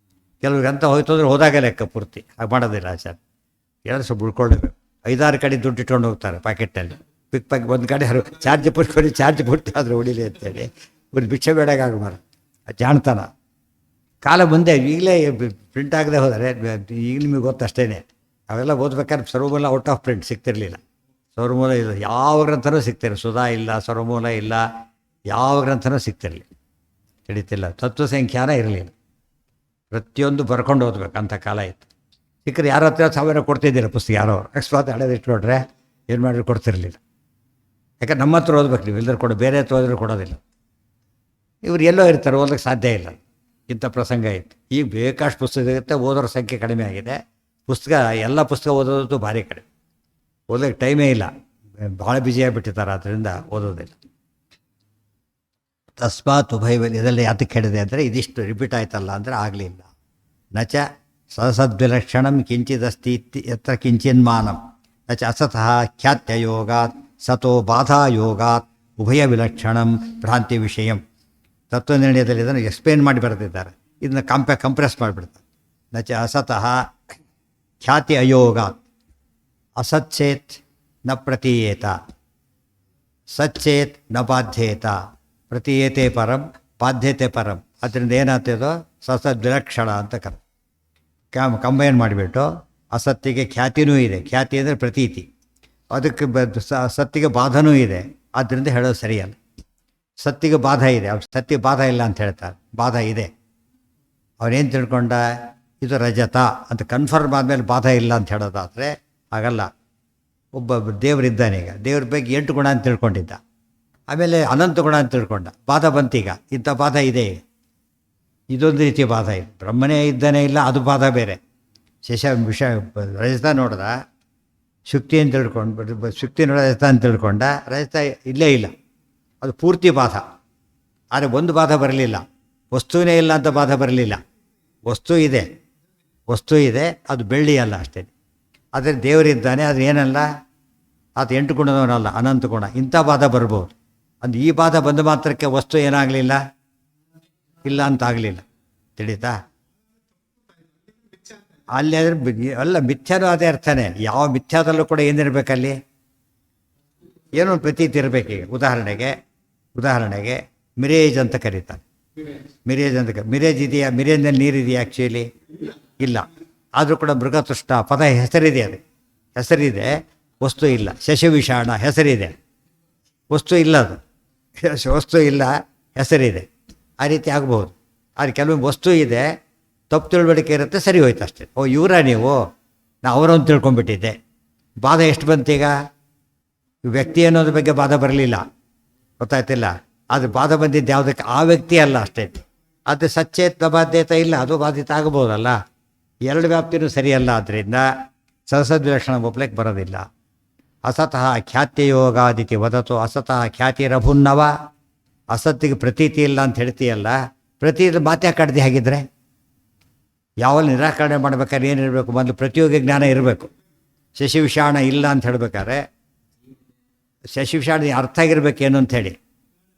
ಕೆಲವು ಗ್ರಂಥ ಹೋಯ್ತು ಅಂದರೆ ಹೋದಾಗ ಲೆಕ್ಕ, ಪೂರ್ತಿ ಹಾಗೆ ಮಾಡೋದಿಲ್ಲ ಆಚಾರ್ಯ. ಹೇಳಿದ್ರೆ ಸ್ವಲ್ಪ ಉಳ್ಕೊಳ್ಬೇಕು. 5-6 ಕಡೆ ದುಡ್ಡು ಇಟ್ಕೊಂಡು ಹೋಗ್ತಾರೆ ಪ್ಯಾಕೆಟಲ್ಲಿ. ಪಿಕ್ ಒಂದು ಕಡೆ ಚಾರ್ಜ್ ಪೂರ್ತಿ ಆದರೂ ಹೊಡಿಲಿ ಅಂತೇಳಿ ಒಂದು ಭಿಕ್ಷೆ ಬೇಡಾಗಬಾರ್ದು. ಜಾಣ್ತಾನ ಕಾಲ ಮುಂದೆ ಈಗಲೇ ಪ್ರಿಂಟ್ ಆಗದೆ ಹೋದರೆ ಈಗ ನಿಮಗೆ ಗೊತ್ತಷ್ಟೇ. ಅವೆಲ್ಲ ಓದ್ಬೇಕಾದ್ರೆ ಸರ್ವಮೂಲ ಔಟ್ ಆಫ್ ಪ್ರಿಂಟ್ ಸಿಗ್ತಿರಲಿಲ್ಲ. ಸರ್ವಮೂಲ ಇಲ್ಲ, ಯಾವ ಗ್ರಂಥನೂ ಸಿಗ್ತಿರಲಿಲ್ಲ. ಸುಧಾ ಇಲ್ಲ, ಸರ್ವಮೂಲ ಇಲ್ಲ, ಯಾವ ಗ್ರಂಥನೂ ಸಿಗ್ತಿರಲಿಲ್ಲ. ತಿಳಿತಿಲ್ಲ. ತತ್ವಸಂಖ್ಯಾನ ಇರಲಿಲ್ಲ. ಪ್ರತಿಯೊಂದು ಬರ್ಕೊಂಡು ಓದ್ಬೇಕು ಅಂಥ ಕಾಲ ಇತ್ತು. ಸಿಕ್ಕರೆ ಯಾರ ಹತ್ರ 1000 ಕೊಡ್ತಿದ್ದಿಲ್ಲ ಪುಸ್ತಕ. ಯಾರೋ ಅಕಸ್ಮಾತ್ ಹಳೇದು ಇಟ್ಕೊಂಡ್ರೆ ಏನು ಮಾಡಿದ್ರು ಕೊಡ್ತಿರಲಿಲ್ಲ. ಯಾಕಂದ್ರೆ ನಮ್ಮ ಹತ್ರ ಓದ್ಬೇಕು, ನೀವು ಇಲ್ಲದ್ರೆ ಬೇರೆ ಹತ್ರ ಓದಿದ್ರು ಕೊಡೋದಿಲ್ಲ. ಇವ್ರು ಎಲ್ಲೋ ಇರ್ತಾರೆ, ಓದೋಕ್ಕೆ ಸಾಧ್ಯ ಇಲ್ಲ. ಇಂಥ ಪ್ರಸಂಗ ಇತ್ತು. ಈಗ ಬೇಕಾಷ್ಟು ಪುಸ್ತಕ ಇರುತ್ತೆ, ಓದೋರ ಸಂಖ್ಯೆ ಕಡಿಮೆ ಆಗಿದೆ. ಎಲ್ಲ ಪುಸ್ತಕ ಓದೋದು ಭಾರಿ ಕಡಿಮೆ. ಓದೋಕ್ಕೆ ಟೈಮೇ ಇಲ್ಲ, ಭಾಳ ಬ್ಯುಸಿಯಾಗಿಬಿಟ್ಟಿರ್ತಾರೆ. ಆದ್ದರಿಂದ ಓದೋದಿಲ್ಲ. ತಸ್ಮಾತ್ ಉಭಯದಲ್ಲಿ ಇದೆಲ್ಲ ಯಾತಕ್ಕೆ ಹೇಳಿದೆ ಅಂದರೆ, ಇದಿಷ್ಟು ರಿಪೀಟ್ ಆಯ್ತಲ್ಲ ಅಂದರೆ ಆಗಲಿಲ್ಲ. ನಚ ಸಸದ್ವಿಲಕ್ಷಣಂ ಕಿಂಚಿದಸ್ತಿ ಯತ್ರ ಕಿಂಚಿನ್ಮಾನಂ ನಚ ಅಸತಃ ಖ್ಯಾತ್ಯಯೋಗಾತ್ ಸತೋ ಬಾಧಾಯೋಗಾತ್ ಉಭಯ ವಿಲಕ್ಷಣಂ ಭ್ರಾಂತಿ ವಿಷಯಂ. ತತ್ವನಿರ್ಣಯದಲ್ಲಿ ಇದನ್ನು ಎಕ್ಸ್ಪ್ಲೇನ್ ಮಾಡಿ ಬರೆದಿದ್ದಾರೆ. ಇದನ್ನು ಕಂಪ್ರೆಸ್ ಮಾಡಿಬಿಡ್ತಾರೆ. ನಚ ಅಸತಃ ಖ್ಯಾತಿ ಅಯೋಗಾತ್. ಅಸಚ್ಚೇತ್ ನ ಪ್ರತೀಯೇತ, ಸಚ್ಚೇತ್ ನ ಬಾಧ್ಯೇತ, ಪ್ರತೀಯತೆ ಪರಂ ಬಾಧ್ಯತೆ ಪರಂ. ಅದರಿಂದ ಏನಾಗ್ತದೋ ಸಸದ್ವಿಲಕ್ಷಣ ಅಂತ ಕಂಬೈನ್ ಮಾಡಿಬಿಟ್ಟು, ಅಸತ್ತಿಗೆ ಖ್ಯಾತಿನೂ ಇದೆ. ಖ್ಯಾತಿ ಅಂದರೆ ಪ್ರತೀತಿ, ಅದಕ್ಕೆ ಸತ್ತಿಗೆ ಬಾಧನೂ ಇದೆ. ಆದ್ದರಿಂದ ಹೇಳೋದು ಸರಿಯಲ್ಲ. ಸತ್ತಿಗೆ ಬಾಧ ಇದೆ, ಅವ್ರು ಸತ್ತಿಗೆ ಬಾಧ ಇಲ್ಲ ಅಂತ ಹೇಳ್ತಾರೆ. ಬಾಧ ಇದೆ. ಅವನೇನು ತಿಳ್ಕೊಂಡ, ಇದು ರಜತ ಅಂತ ಕನ್ಫರ್ಮ್ ಆದಮೇಲೆ ಬಾಧ ಇಲ್ಲ ಅಂತ ಹೇಳೋದಾದರೆ ಆಗಲ್ಲ. ಒಬ್ಬ ದೇವರಿದ್ದಾನೆ, ಈಗ ದೇವ್ರ ಬಗ್ಗೆ 8 ಗುಣ ಅಂತ ತಿಳ್ಕೊಂಡಿದ್ದ, ಆಮೇಲೆ ಅನಂತ ಗುಣ ಅಂತ ತಿಳ್ಕೊಂಡ, ಬಾಧ ಬಂತೀಗ. ಇಂಥ ಬಾಧ ಇದೆ, ಇದೊಂದು ರೀತಿಯ ಬಾಧ ಇದೆ. ಬ್ರಹ್ಮನೇ ಇದ್ದಾನೆ ಇಲ್ಲ, ಅದು ಬಾಧ ಬೇರೆ. ರಜತ ನೋಡ್ದ, ಶುಕ್ತಿ ಅಂತ ತಿಳ್ಕೊಂಡು ಶುಕ್ತಿ ನೋಡ ರಜತ ಅಂತ ತಿಳ್ಕೊಂಡ, ರಜತ ಇಲ್ಲೇ ಇಲ್ಲ, ಅದು ಪೂರ್ತಿ ಬಾಧ. ಆದರೆ ಒಂದು ಬಾಧ ಬರಲಿಲ್ಲ, ವಸ್ತುವೇ ಇಲ್ಲ ಅಂತ ಬಾಧ ಬರಲಿಲ್ಲ. ವಸ್ತು ಇದೆ, ಅದು ಬೆಳ್ಳಿ ಅಲ್ಲ ಅಷ್ಟೇ. ಆದರೆ ದೇವರಿದ್ದಾನೆ, ಅದು ಏನಲ್ಲ, ಅದು 8 ಗುಣದವನಲ್ಲ, ಅನಂತ ಗುಣ. ಇಂಥ ಬಾಧ ಬರ್ಬೋದು. ಅದು ಈ ಬಾಧ ಬಂದ ಮಾತ್ರಕ್ಕೆ ವಸ್ತು ಏನಾಗಲಿಲ್ಲ, ಇಲ್ಲ ಅಂತ ಆಗಲಿಲ್ಲ. ತಿಳಿತಾ? ಅಲ್ಲಿ ಆದರೆ ಅಲ್ಲ, ಮಿಥ್ಯಾನೂ ಅದೇ ಅರ್ಥನೇ. ಯಾವ ಮಿಥ್ಯಾದಲ್ಲೂ ಕೂಡ ಏನಿರಬೇಕಲ್ಲಿ, ಏನೋ ಪ್ರತೀತಿ ಇರಬೇಕೀಗ. ಉದಾಹರಣೆಗೆ ಮಿರೇಜ್ ಅಂತ ಕರೀತಾರೆ. ಮಿರೇಜ್ ಇದೆಯಾ? ಮಿರೇಜ್ನಲ್ಲಿ ನೀರಿದೆಯಾ? ಆ್ಯಕ್ಚುಲಿ ಇಲ್ಲ. ಆದರೂ ಕೂಡ ಮೃಗತುಷ್ಟ ಪದ ಹೆಸರಿದೆ, ಅದು ಹೆಸರಿದೆ, ವಸ್ತು ಇಲ್ಲ. ಶಶವಿಷಾಣ ಹೆಸರಿದೆ, ವಸ್ತು ಇಲ್ಲ. ಅದು ವಸ್ತು ಇಲ್ಲ, ಹೆಸರಿದೆ. ಆ ರೀತಿ ಆಗ್ಬೋದು. ಆದರೆ ಕೆಲವೊಂದು ವಸ್ತು ಇದೆ, ತಪ್ಪು ತಿಳುವಳಿಕೆ ಇರುತ್ತೆ, ಸರಿ ಹೋಯ್ತು ಅಷ್ಟೇ. ಓ ಇವರ ನೀವು, ನಾ ಅವರನ್ನು ತಿಳ್ಕೊಂಡ್ಬಿಟ್ಟಿದ್ದೆ. ಬಾಧ ಎಷ್ಟು ಬಂತೀಗ? ವ್ಯಕ್ತಿ ಅನ್ನೋದ್ರ ಬಗ್ಗೆ ಬಾಧ ಬರಲಿಲ್ಲ, ಗೊತ್ತಾಯ್ತಿಲ್ಲ. ಅದು ಬಾಧ ಬಂದಿದ್ದು ಯಾವುದಕ್ಕೆ? ಆ ವ್ಯಕ್ತಿ ಅಲ್ಲ ಅಷ್ಟೇ. ಅದು ಸಚೇತ ಬಾಧ್ಯತ ಇಲ್ಲ, ಅದು ಬಾಧಿತ ಆಗಬಹುದಲ್ಲ. 2 ವ್ಯಾಪ್ತಿನೂ ಸರಿಯಲ್ಲ. ಆದ್ದರಿಂದ ಸಹಸದ್ವಿಲಕ್ಷಣ ಒಪ್ಲಿಕ್ಕೆ ಬರೋದಿಲ್ಲ. ಅಸತಃ ಖ್ಯಾತ್ಯಯೋಗಾದಿತಿ ವದತು ಅಸತಃ ಖ್ಯಾತಿರಭುನ್ನವ. ಅಸತ್ತಿಗೆ ಪ್ರತೀತಿ ಇಲ್ಲ ಅಂತ ಹೇಳ್ತೀಯಲ್ಲ, ಪ್ರತೀತಿ ಮಾತ್ಯಾ ಕಡ್ದು ಹಾಗಿದ್ರೆ ಯಾವಲ್ಲಿ ನಿರಾಕರಣೆ ಮಾಡ್ಬೇಕಾದ್ರೆ ಏನಿರಬೇಕು? ಮೊದಲು ಪ್ರತಿಯೋಗಿ ಜ್ಞಾನ ಇರಬೇಕು. ಶಶಿವಿಷಾಣ ಇಲ್ಲ ಅಂತ ಹೇಳ್ಬೇಕಾದ್ರೆ ಶಶಿವಿಷಾಣ ಅರ್ಥ ಆಗಿರ್ಬೇಕೇನು ಅಂಥೇಳಿ,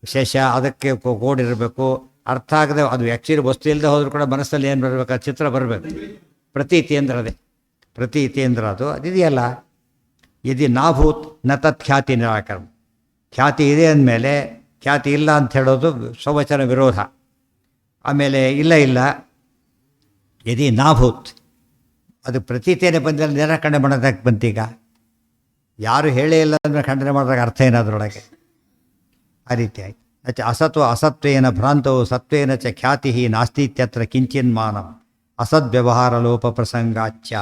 ಶಶ ಅದಕ್ಕೆ ಕೋಡಿರಬೇಕು. ಅರ್ಥ ಆಗದೆ ಅದು ಆ್ಯಕ್ಚುಲಿ ವಸ್ತು ಇಲ್ಲದೆ ಹೋದರೂ ಕೂಡ ಮನಸ್ಸಲ್ಲಿ ಏನು ಬರಬೇಕು? ಚಿತ್ರ ಬರಬೇಕು. ಪ್ರತೀತಿ ಅಂದ್ರೆ ಅದೇ, ಪ್ರತೀತಿ ಅಂದ್ರೆ ಅದು ಅದಿದೆಯಲ್ಲ. ಇದು ನಾಭೂತ್ ನ ತತ್ ಖ್ಯಾತಿ ನಿರಾಕರಣ. ಖ್ಯಾತಿ ಇದೆ ಅಂದಮೇಲೆ ಖ್ಯಾತಿ ಇಲ್ಲ ಅಂತ ಹೇಳೋದು ಸ್ವವಚನ ವಿರೋಧ. ಆಮೇಲೆ ಇಲ್ಲ ಯದಿ ನಾಭೂತ್, ಅದು ಪ್ರತೀತಿಯೇ ಬಂದಲ್ಲಿ ನಿರಾಕರಣೆ ಮಾಡೋದಕ್ಕೆ ಬಂತೀಗ. ಯಾರು ಹೇಳೇ ಇಲ್ಲ ಅಂದರೆ ಖಂಡನೆ ಮಾಡಿದಾಗ ಅರ್ಥ ಏನಾದ್ರೊಳಗೆ? ಆ ರೀತಿ ಆಯ್ತು. ಅಸತ್ವೇನ ಭ್ರಾಂತವು ಸತ್ವೇನ ಚ ಖ್ಯಾತಿ ನಾಸ್ತಿತ್ಯತ್ರ ಕಿಂಚಿನ್ಮಾನಂ ಅಸದ್ವ್ಯವಹಾರ ಲೋಪ ಪ್ರಸಂಗಾಚ್ಯ.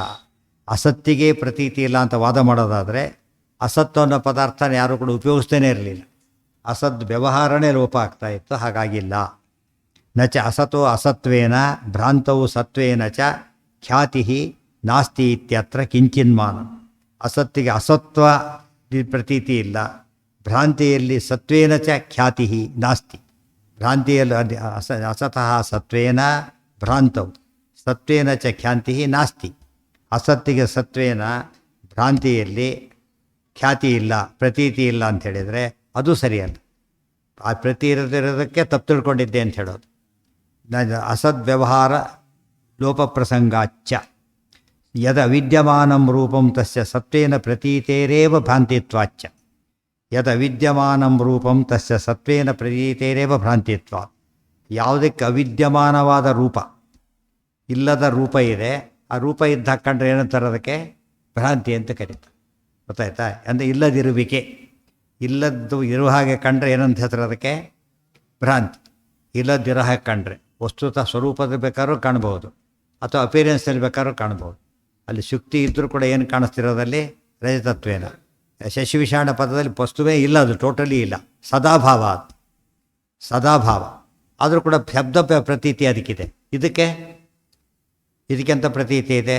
ಅಸತ್ತಿಗೆ ಪ್ರತೀತಿ ಇಲ್ಲ ಅಂತ ವಾದ ಮಾಡೋದಾದರೆ ಅಸತ್ತು ಅನ್ನೋ ಪದಾರ್ಥನ ಯಾರು ಕೂಡ ಉಪಯೋಗಿಸ್ತೇನೆ ಇರಲಿಲ್ಲ. ಅಸದ್ ವ್ಯವಹಾರನೇ ಲೋಪ ಆಗ್ತಾ ಇತ್ತು. ಹಾಗಾಗಿಲ್ಲ. ನ ಚ ಅಸತೋ ಅಸತ್ವೇನ ಭ್ರಾಂತವು ಸತ್ವೇನ ಚ ಖ್ಯಾತಿ ನಾಸ್ತಿ ಇತ್ಯತ್ರ ಕಿಂಚಿನ್ಮಾನ. ಅಸತ್ತಿಗೆ ಅಸತ್ವ ಪ್ರತೀತಿ ಇಲ್ಲ, ಭ್ರಾಂತಿಯಲ್ಲಿ ಸತ್ವೇನ ಚ ಖ್ಯಾತಿ ನಾಸ್ತಿ. ಭ್ರಾಂತಿಯಲ್ಲಿ ಅಸತಃ ಸತ್ವೇನ ಭ್ರಾಂತವು ಸತ್ವೇನ ಚ ಖ್ಯಾತಿ ನಾಸ್ತಿ. ಅಸತ್ತಿಗೆ ಸತ್ವೇನ ಭ್ರಾಂತಿಯಲ್ಲಿ ಖ್ಯಾತಿ ಇಲ್ಲ, ಪ್ರತೀತಿ ಇಲ್ಲ ಅಂತ ಹೇಳಿದರೆ ಅದು ಸರಿಯಲ್ಲ. ಆ ಪ್ರತಿ ಇರೋದಕ್ಕೆ ತಪ್ಪು ತಿಳ್ಕೊಂಡಿದ್ದೆ ಅಂತ ಹೇಳೋದು. ಅಸದ್ವ್ಯವಹಾರ ಲೋಪ ಪ್ರಸಂಗಾಚ್ಚ ಯದ ವಿದ್ಯಮಾನಂ ರೂಪಂ ತಸ್ಯ ಸತ್ವೇನ ಪ್ರತೀತೇರೇವ ಭ್ರಾಂತಿತ್ವಾಚ್ಚ. ಯದ ವಿದ್ಯಮಾನಂ ರೂಪಂ ತಸ್ಯ ಸತ್ವೇನ ಪ್ರತೀತೇರೇವ ಭ್ರಾಂತಿತ್ವ. ಯಾವುದಕ್ಕೆ ಅವಿದ್ಯಮಾನವಾದ ರೂಪ, ಇಲ್ಲದ ರೂಪ ಇದೆ, ಆ ರೂಪ ಇದ್ದ ಹಾಕ್ಕೊಂಡ್ರೆ ಏನಂತಾರೆ? ಅದಕ್ಕೆ ಭ್ರಾಂತಿ ಅಂತ ಕರೀತಾರೆ. ಗೊತ್ತಾಯ್ತಾ? ಅಂದರೆ ಇಲ್ಲದಿರುವಿಕೆ. ಇಲ್ಲದ್ದು ಇರೋ ಹಾಗೆ ಕಂಡ್ರೆ ಏನಂತ ಹೇಳ್ತಾರೆ? ಅದಕ್ಕೆ ಭ್ರಾಂತಿ. ಇಲ್ಲದಿರೋ ಹಾಗೆ ಕಂಡ್ರೆ ವಸ್ತುತಃ ಸ್ವರೂಪದ ಬೇಕಾದ್ರೂ ಕಾಣ್ಬೋದು, ಅಥವಾ ಅಪೀರಿಯನ್ಸಲ್ಲಿ ಬೇಕಾದ್ರೂ ಕಾಣ್ಬೋದು. ಅಲ್ಲಿ ಶುಕ್ತಿ ಇದ್ದರೂ ಕೂಡ ಏನು ಕಾಣಿಸ್ತಿರೋದಲ್ಲಿ ರಜತತ್ವೇನ. ಶಶಿವಿಷಾಣ ಪದದಲ್ಲಿ ವಸ್ತುವೇ ಇಲ್ಲ, ಅದು ಟೋಟಲಿ ಇಲ್ಲ, ಸದಾಭಾವ. ಅದು ಸದಾಭಾವ ಆದರೂ ಕೂಡ ಶಬ್ದ ಪ್ರತೀತಿ ಅದಕ್ಕಿದೆ. ಇದಕ್ಕೆಂತ ಪ್ರತೀತಿ ಇದೆ?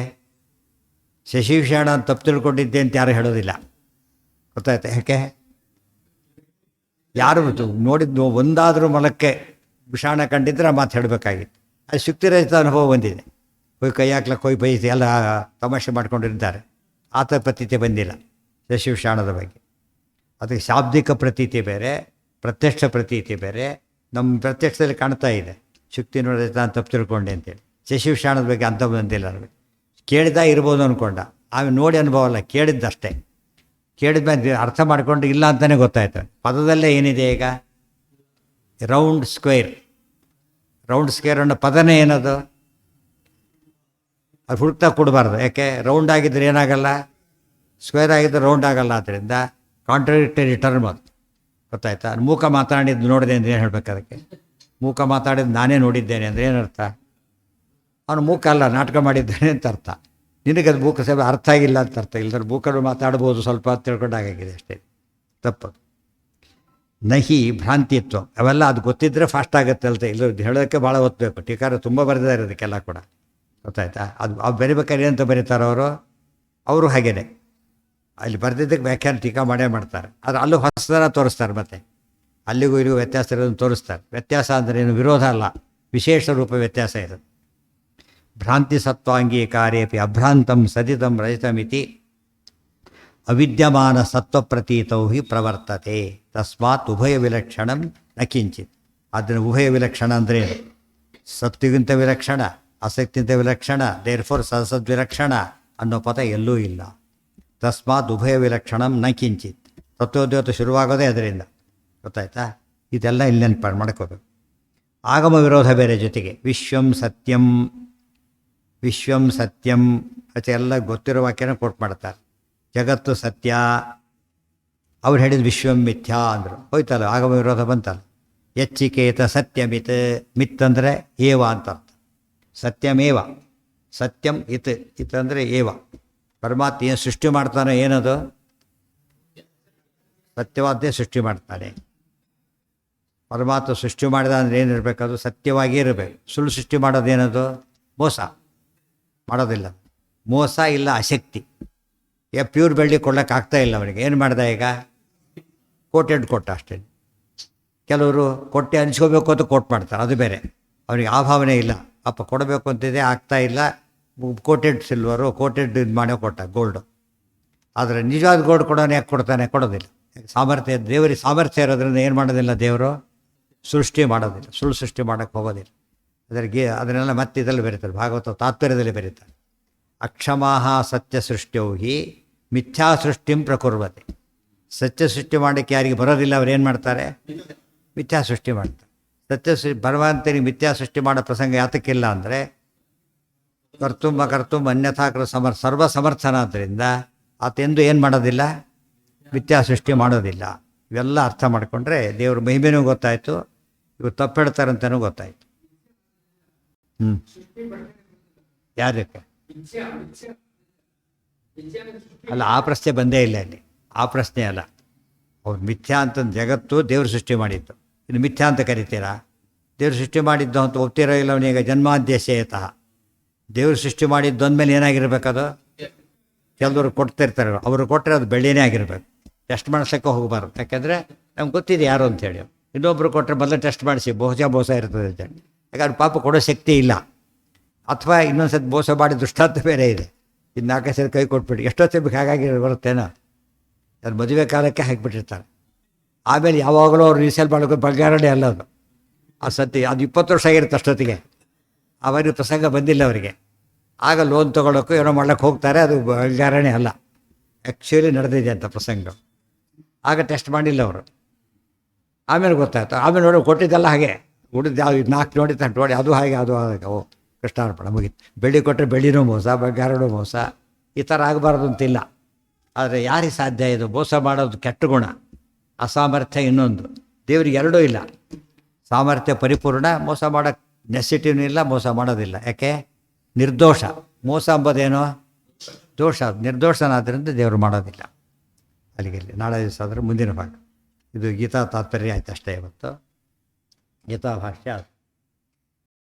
ಶಶಿವಿಷಾಣ ಅಂತ ತಪ್ಪು ತಿಳ್ಕೊಂಡಿದ್ದೆ ಅಂತ ಯಾರು ಹೇಳೋದಿಲ್ಲ. ಗೊತ್ತಾಯ್ತು? ಯಾಕೆ? ಯಾರು ನೋಡಿದ್ದು ಒಂದಾದರೂ ಮಲಕ್ಕೆ ವಿಷಾಣ ಕಂಡಿದ್ರೆ ಮಾತು ಹೇಳಬೇಕಾಗಿತ್ತು. ಅದು ಶುಕ್ತಿರಹಿತ ಅನುಭವ ಬಂದಿದೆ. ಕೈ ಹಾಕ್ಲಕ್ಕೆ ಬೈಸಿ ಎಲ್ಲ ತಮಾಷೆ ಮಾಡ್ಕೊಂಡಿರ್ತಾರೆ. ಆತ ಪ್ರತೀತಿ ಬಂದಿಲ್ಲ ಶಶಿವಿಷಾಣದ ಬಗ್ಗೆ. ಅದಕ್ಕೆ ಶಾಬ್ದಿಕ ಪ್ರತೀತಿ ಬೇರೆ, ಪ್ರತ್ಯಕ್ಷ ಪ್ರತೀತಿ ಬೇರೆ. ನಮ್ಮ ಪ್ರತ್ಯಕ್ಷದಲ್ಲಿ ಕಾಣ್ತಾ ಇದೆ ಶುಕ್ತಿ ನೋಡಿದ ಅಂತ ತಪ್ಪು ತಿಳ್ಕೊಂಡೆ ಅಂತೇಳಿ. ಶಶಿವಿಷಾಣದ ಬಗ್ಗೆ ಅಂತ ಬಂದಿಲ್ಲ ನನಗೆ. ಕೇಳಿದ ಇರ್ಬೋದು ಅಂದ್ಕೊಂಡ, ಆಮೇಲೆ ನೋಡಿ ಅನುಭವ ಅಲ್ಲ, ಕೇಳಿದ್ದಷ್ಟೇ. ಕೇಳಿದ್ಮೇಲೆ ಅರ್ಥ ಮಾಡಿಕೊಂಡು ಇಲ್ಲ ಅಂತಲೇ ಗೊತ್ತಾಯ್ತು. ಪದದಲ್ಲೇ ಏನಿದೆ ಈಗ? ರೌಂಡ್ ಸ್ಕ್ವೇರ್ ಅನ್ನೋ ಪದನೇ ಏನದು? ಅದು ಹುಡುಕ್ತಾ ಕೊಡಬಾರ್ದು. ಯಾಕೆ? ರೌಂಡ್ ಆಗಿದ್ರೆ ಏನಾಗಲ್ಲ, ಸ್ಕ್ವೇರ್ ಆಗಿದ್ದರೆ ರೌಂಡ್ ಆಗಲ್ಲ. ಆದ್ದರಿಂದ ಕಾಂಟ್ರಡಿಕ್ಟರಿ ಟರ್ಮ್ ಅದು. ಗೊತ್ತಾಯ್ತಾ? ಮೂಕ ಮಾತಾಡಿದ್ದು ನೋಡಿದೆ ಅಂದರೆ ಏನು ಹೇಳ್ಬೇಕು ಅದಕ್ಕೆ? ಮೂಕ ಮಾತಾಡಿದ್ದು ನಾನೇ ನೋಡಿದ್ದೇನೆ ಅಂದರೆ ಏನರ್ಥ? ಅವನು ಮೂಕ ಅಲ್ಲ, ನಾಟಕ ಮಾಡಿದ್ದಾನೆ ಅಂತ ಅರ್ಥ. ನಿನಗದು ಮೂಕ ಸೇವೆ ಅರ್ಥ ಆಗಿಲ್ಲ ಅಂತ ಅರ್ಥ. ಇಲ್ಲದ್ರೆ ಮೂಕರು ಮಾತಾಡ್ಬೋದು ಸ್ವಲ್ಪ ಅಂತ ತಿಳ್ಕೊಂಡಾಗಿದೆ ಅಷ್ಟೇ. ತಪ್ಪು. ನಹಿ ಭ್ರಾಂತಿತ್ವ ಅವೆಲ್ಲ ಅದು ಗೊತ್ತಿದ್ದರೆ ಫಾಸ್ಟ್ ಆಗುತ್ತೆ ಅಲ್ತೆ. ಇಲ್ಲ ಹೇಳೋಕ್ಕೆ ಭಾಳ ಒತ್ತಬೇಕು. ಟೀಕಾರ ತುಂಬ ಬರೆದಿದ್ದಾರೆ ಅದಕ್ಕೆಲ್ಲ ಕೂಡ. ಗೊತ್ತಾಯ್ತಾ? ಅದು ಬರಿಬೇಕಾದ್ರೆ ಏನಂತ ಬರೀತಾರೆ ಅವರು ಹಾಗೇನೆ ಅಲ್ಲಿ ಬರೆದಿದ್ದಕ್ಕೆ ವ್ಯಾಖ್ಯಾನ ಟೀಕಾ ಮಾಡೇ ಮಾಡ್ತಾರೆ. ಆದರೆ ಅಲ್ಲೂ ಹೊಸದನ್ನು ತೋರಿಸ್ತಾರೆ. ಮತ್ತು ಅಲ್ಲಿಗೂ ಇಲ್ಲಿಗೂ ವ್ಯತ್ಯಾಸ ಇರೋದನ್ನು ತೋರಿಸ್ತಾರೆ. ವ್ಯತ್ಯಾಸ ಅಂದರೆ ಏನು? ವಿರೋಧ ಅಲ್ಲ, ವಿಶೇಷ ರೂಪ ವ್ಯತ್ಯಾಸ ಇರೋದು. ಭ್ರಾಂತಿ ಸತ್ವಾಂಗೀಕಾರೇಪಿ ಅಭ್ರಾಂತಂ ಸದಿತಂ ರಜತಮಿತಿ ಅವಿದ್ಯಮಾನ ಸತ್ವಪ್ರತೀತೌ ಹಿ ಪ್ರವರ್ತತೆ ತಸ್ಮಾತ್ ಉಭಯ ವಿಲಕ್ಷಣಂ ನ ಕಿಂಚಿತ್. ಅದನ್ನು ಉಭಯ ವಿಲಕ್ಷಣ ಅಂದರೆ ಸತ್ಯಗಿಂತ ವಿಲಕ್ಷಣ, ಆಸಕ್ತಿಗಿಂತ ವಿಲಕ್ಷಣ, ದೇರ್ಫೋರ್ ಸದ್ವಿಲಕ್ಷಣ ಅನ್ನೋ ಪದ ಎಲ್ಲೂ ಇಲ್ಲ. ತಸ್ಮಾತ್ ಉಭಯ ವಿಲಕ್ಷಣಂ ನ ಕಿಂಚಿತ್. ತತ್ವೋದ್ಯೋತ ಶುರುವಾಗೋದೇ ಅದರಿಂದ. ಗೊತ್ತಾಯ್ತಾ? ಇದೆಲ್ಲ ಇಲ್ಲಿ ನೆನಪು ಮಾಡ್ಕೋಬೇಕು. ಆಗಮ ವಿರೋಧ ಬೇರೆ ಜೊತೆಗೆ. ವಿಶ್ವಂ ಸತ್ಯಂ ಎಲ್ಲ ಗೊತ್ತಿರೋ ವಾಕ್ಯನ ಕೋಟ್ ಮಾಡ್ತಾರೆ. ಜಗತ್ತು ಸತ್ಯ, ಅವ್ರು ಹೇಳಿದ ವಿಶ್ವಂ ಮಿಥ್ಯಾ ಅಂದರು. ಹೋಯ್ತಲ್ಲ, ಆಗಮ ವಿರೋಧ ಬಂತಲ್ಲ. ಯಚ್ಚಿಕೇತ ಸತ್ಯಮಿತ್. ಮಿತ್ ಅಂದರೆ ಏವ ಅಂತ ಅರ್ಥ. ಸತ್ಯಮೇವ, ಸತ್ಯಂ ಇತ್ ಅಂದರೆ ಏವ. ಪರಮಾತ್ಮ ಏನು ಸೃಷ್ಟಿ ಮಾಡ್ತಾನೆ? ಏನದು? ಸತ್ಯವಾದ್ದೇ ಸೃಷ್ಟಿ ಮಾಡ್ತಾನೆ. ಪರಮಾತ್ಮ ಸೃಷ್ಟಿ ಮಾಡಿದ ಅಂದರೆ ಏನಿರಬೇಕು? ಅದು ಸತ್ಯವಾಗಿಯೇ ಇರಬೇಕು. ಸುಳ್ಳು ಸೃಷ್ಟಿ ಮಾಡೋದೇನದು? ಮೋಸ ಮಾಡೋದಿಲ್ಲ. ಮೋಸ ಇಲ್ಲ, ಅಶಕ್ತಿ. ಪ್ಯೂರ್ ಬೆಳ್ಳಿ ಕೊಡ್ಲಿಕ್ಕೆ ಇಲ್ಲ ಅವನಿಗೆ. ಏನು ಮಾಡ್ದ ಈಗ? ಕೋಟೆಡ್ ಕೊಟ್ಟ ಅಷ್ಟೇ. ಕೆಲವರು ಕೊಟ್ಟೆ ಹಂಚ್ಕೋಬೇಕು ಅಂತ ಕೋಟ್ ಮಾಡ್ತಾರೆ, ಅದು ಬೇರೆ. ಅವನಿಗೆ ಆ ಭಾವನೆ ಇಲ್ಲ. ಅಪ್ಪ ಕೊಡಬೇಕು ಅಂತಿದೆ, ಆಗ್ತಾಯಿಲ್ಲ. ಕೋಟೆಡ್ ಸಿಲ್ವರು, ಕೋಟೆಡ್ ಇದು ಮಾಡೋ ಕೊಟ್ಟ ಗೋಲ್ಡು. ಆದರೆ ನಿಜವಾದ ಗೋಲ್ಡ್ ಕೊಡೋನು ಯಾಕೆ ಕೊಡ್ತಾನೆ? ಕೊಡೋದಿಲ್ಲ. ಸಾಮರ್ಥ್ಯ, ದೇವರಿಗೆ ಸಾಮರ್ಥ್ಯ ಇರೋದ್ರಿಂದ ಏನು ಮಾಡೋದಿಲ್ಲ ದೇವರು? ಸೃಷ್ಟಿ ಮಾಡೋದಿಲ್ಲ. ಸುಳ್ಳು ಸೃಷ್ಟಿ ಮಾಡೋಕ್ಕೆ ಹೋಗೋದಿಲ್ಲ. ಅದನ್ನೆಲ್ಲ ಮತ್ತೆ ಇದರಲ್ಲಿ ಬರೀತಾರೆ, ಭಾಗವತ ತಾತ್ಪರ್ಯದಲ್ಲಿ ಬರೀತಾರೆ. ಅಕ್ಷಮಾಹ ಸತ್ಯ ಸೃಷ್ಟ್ಯೌ ಹಿ ಮಿಥ್ಯಾ ಸೃಷ್ಟಿಂ ಪ್ರಕುರ್ವತೆ. ಸತ್ಯ ಸೃಷ್ಟಿ ಮಾಡೋಕ್ಕೆ ಯಾರಿಗೆ ಬರೋದಿಲ್ಲ, ಅವ್ರು ಏನು ಮಾಡ್ತಾರೆ? ಮಿಥ್ಯಾ ಸೃಷ್ಟಿ ಮಾಡ್ತಾರೆ. ಭಗವಂತನಿಗೆ ಮಿಥ್ಯಾ ಸೃಷ್ಟಿ ಮಾಡೋ ಪ್ರಸಂಗ ಯಾತಕ್ಕಿಲ್ಲ ಅಂದರೆ ಕರ್ತುಂ ಅನ್ಯಥಾ ಸರ್ವ ಸಮರ್ಥನಾದ್ದರಿಂದ ಆತೆಂದು ಏನು ಮಾಡೋದಿಲ್ಲ? ಮಿಥ್ಯಾ ಸೃಷ್ಟಿ ಮಾಡೋದಿಲ್ಲ. ಇವೆಲ್ಲ ಅರ್ಥ ಮಾಡಿಕೊಂಡ್ರೆ ದೇವ್ರ ಮಹಿಮೆನೂ ಗೊತ್ತಾಯಿತು, ಇವರು ತಪ್ಪು ಹೇಳ್ತಾರಂತನೂ ಗೊತ್ತಾಯಿತು. ಯಾರಕ್ಕೆ ಅಲ್ಲ, ಆ ಪ್ರಶ್ನೆ ಬಂದೇ ಇಲ್ಲ ಇಲ್ಲಿ. ಆ ಪ್ರಶ್ನೆ ಅಲ್ಲ. ಅವ್ರು ಮಿಥ್ಯಾ ಅಂತ ಜಗತ್ತು ದೇವ್ರು ಸೃಷ್ಟಿ ಮಾಡಿತ್ತು, ಇನ್ನು ಮಿಥ್ಯಾ ಅಂತ ಕರಿತೀರಾ? ದೇವ್ರು ಸೃಷ್ಟಿ ಮಾಡಿದ್ದು ಅಂತ ಒಪ್ತಿರೋ ಇಲ್ಲ ಅವನಿಗೆ? ಜನ್ಮಾದ್ಯಶಯತಃ ದೇವ್ರು ಸೃಷ್ಟಿ ಮಾಡಿದ್ದು ಅಂದಮೇಲೆ ಏನಾಗಿರ್ಬೇಕದು? ಕೆಲವರು ಕೊಡ್ತಿರ್ತಾರೆ, ಅವರು ಕೊಟ್ಟರೆ ಅದು ಬೆಳ್ಳಿನೇ ಆಗಿರ್ಬೇಕು. ಟೆಸ್ಟ್ ಮಾಡಿಸೋಕ್ಕೆ ಹೋಗಬಾರ್ದು. ಯಾಕೆಂದರೆ ನಮ್ಗೆ ಗೊತ್ತಿದೆ ಯಾರು ಅಂತೇಳಿ. ಇನ್ನೊಬ್ರು ಕೊಟ್ಟರೆ ಮೊದಲು ಟೆಸ್ಟ್ ಮಾಡಿಸಿ ಮೋಸ ಇರ್ತದೆ ಅಂತೇಳಿ. ಯಾಕಂದ್ರೆ ಪಾಪ ಕೊಡೋ ಶಕ್ತಿ ಇಲ್ಲ. ಅಥವಾ ಇನ್ನೊಂದು ಸತಿ ಮೋಸ ಮಾಡಿ ದುಷ್ಟಾಂತ ಬೇರೆ ಇದೆ. ಇನ್ನು 4 ಸರಿ ಕೈ ಕೊಟ್ಬಿಟ್ಟು ಎಷ್ಟೊತ್ತು ಹಾಗಾಗಿ ಬರುತ್ತೇನೋ, ಅದು ಮದುವೆ ಕಾಲಕ್ಕೆ ಹಾಕಿಬಿಟ್ಟಿರ್ತಾರೆ. ಆಮೇಲೆ ಯಾವಾಗಲೂ ಅವ್ರು ರೀಸೇಲ್ ಮಾಡೋಕೆ ಬಂಗಾರನೇ ಅಲ್ಲ ಅದು. ಆ ಸತಿ ಅದು 20 ವರ್ಷ ಆಗಿರುತ್ತೆ ಅಷ್ಟೊತ್ತಿಗೆ. ಅವರಿಗೆ ಪ್ರಸಂಗ ಬಂದಿಲ್ಲ ಅವರಿಗೆ. ಆಗ ಲೋನ್ ತೊಗೊಳೋಕ್ಕೂ ಏನೋ ಮಾಡ್ಲಿಕ್ಕೆ ಹೋಗ್ತಾರೆ, ಅದು ಬಂಗಾರನೇ ಅಲ್ಲ. ಆ್ಯಕ್ಚುಲಿ ನಡೆದಿದೆ ಅಂತ ಪ್ರಸಂಗ. ಆಗ ಟೆಸ್ಟ್ ಮಾಡಿಲ್ಲ ಅವರು. ಆಮೇಲೆ ಗೊತ್ತಾಯ್ತು. ಆಮೇಲೆ ನೋಡಿ ಕೊಟ್ಟಿದ್ದೆಲ್ಲ ಹಾಗೆ ಉಳಿದು ಯಾವ 4 ನೋಡಿ ಅದು ಹಾಗೆ ಅದು ಹಾಗೆ. ಓ ಕೃಷ್ಣಾರ್ಪಣ ಮುಗಿತು. ಬೆಳ್ಳಿ ಕೊಟ್ಟರೆ ಬೆಳ್ಳಿನೂ ಮೋಸ, ಬಂಗಾರನೂ ಮೋಸ. ಈ ಥರ ಆಗಬಾರ್ದು ಅಂತಿಲ್ಲ. ಆದರೆ ಯಾರಿಗೆ ಸಾಧ್ಯ? ಇದು ಮೋಸ ಮಾಡೋದು ಕೆಟ್ಟ ಗುಣ, ಅಸಾಮರ್ಥ್ಯ ಇನ್ನೊಂದು. ದೇವರಿಗೆ ಎರಡೂ ಇಲ್ಲ. ಸಾಮರ್ಥ್ಯ ಪರಿಪೂರ್ಣ, ಮೋಸ ಮಾಡೋಕ್ಕೆ ನೆಸಿಟಿನೂ ಇಲ್ಲ, ಮೋಸ ಮಾಡೋದಿಲ್ಲ. ಯಾಕೆ? ನಿರ್ದೋಷ. ಮೋಸ ಅಂಬೋದೇನೋ ದೋಷ. ನಿರ್ದೋಷನಾದ್ದರಿಂದ ದೇವರು ಮಾಡೋದಿಲ್ಲ. ಅಲ್ಲಿಗೆ ನಾಳೆ ದಿವಸ ಆದರೆ ಮುಂದಿನ ಭಾಗ. ಇದು ಗೀತಾ ತಾತ್ಪರ್ಯ ಆಯ್ತು ಅಷ್ಟೇ. ಇವತ್ತು ಗೀತಾ ಭಾಷ್ಯ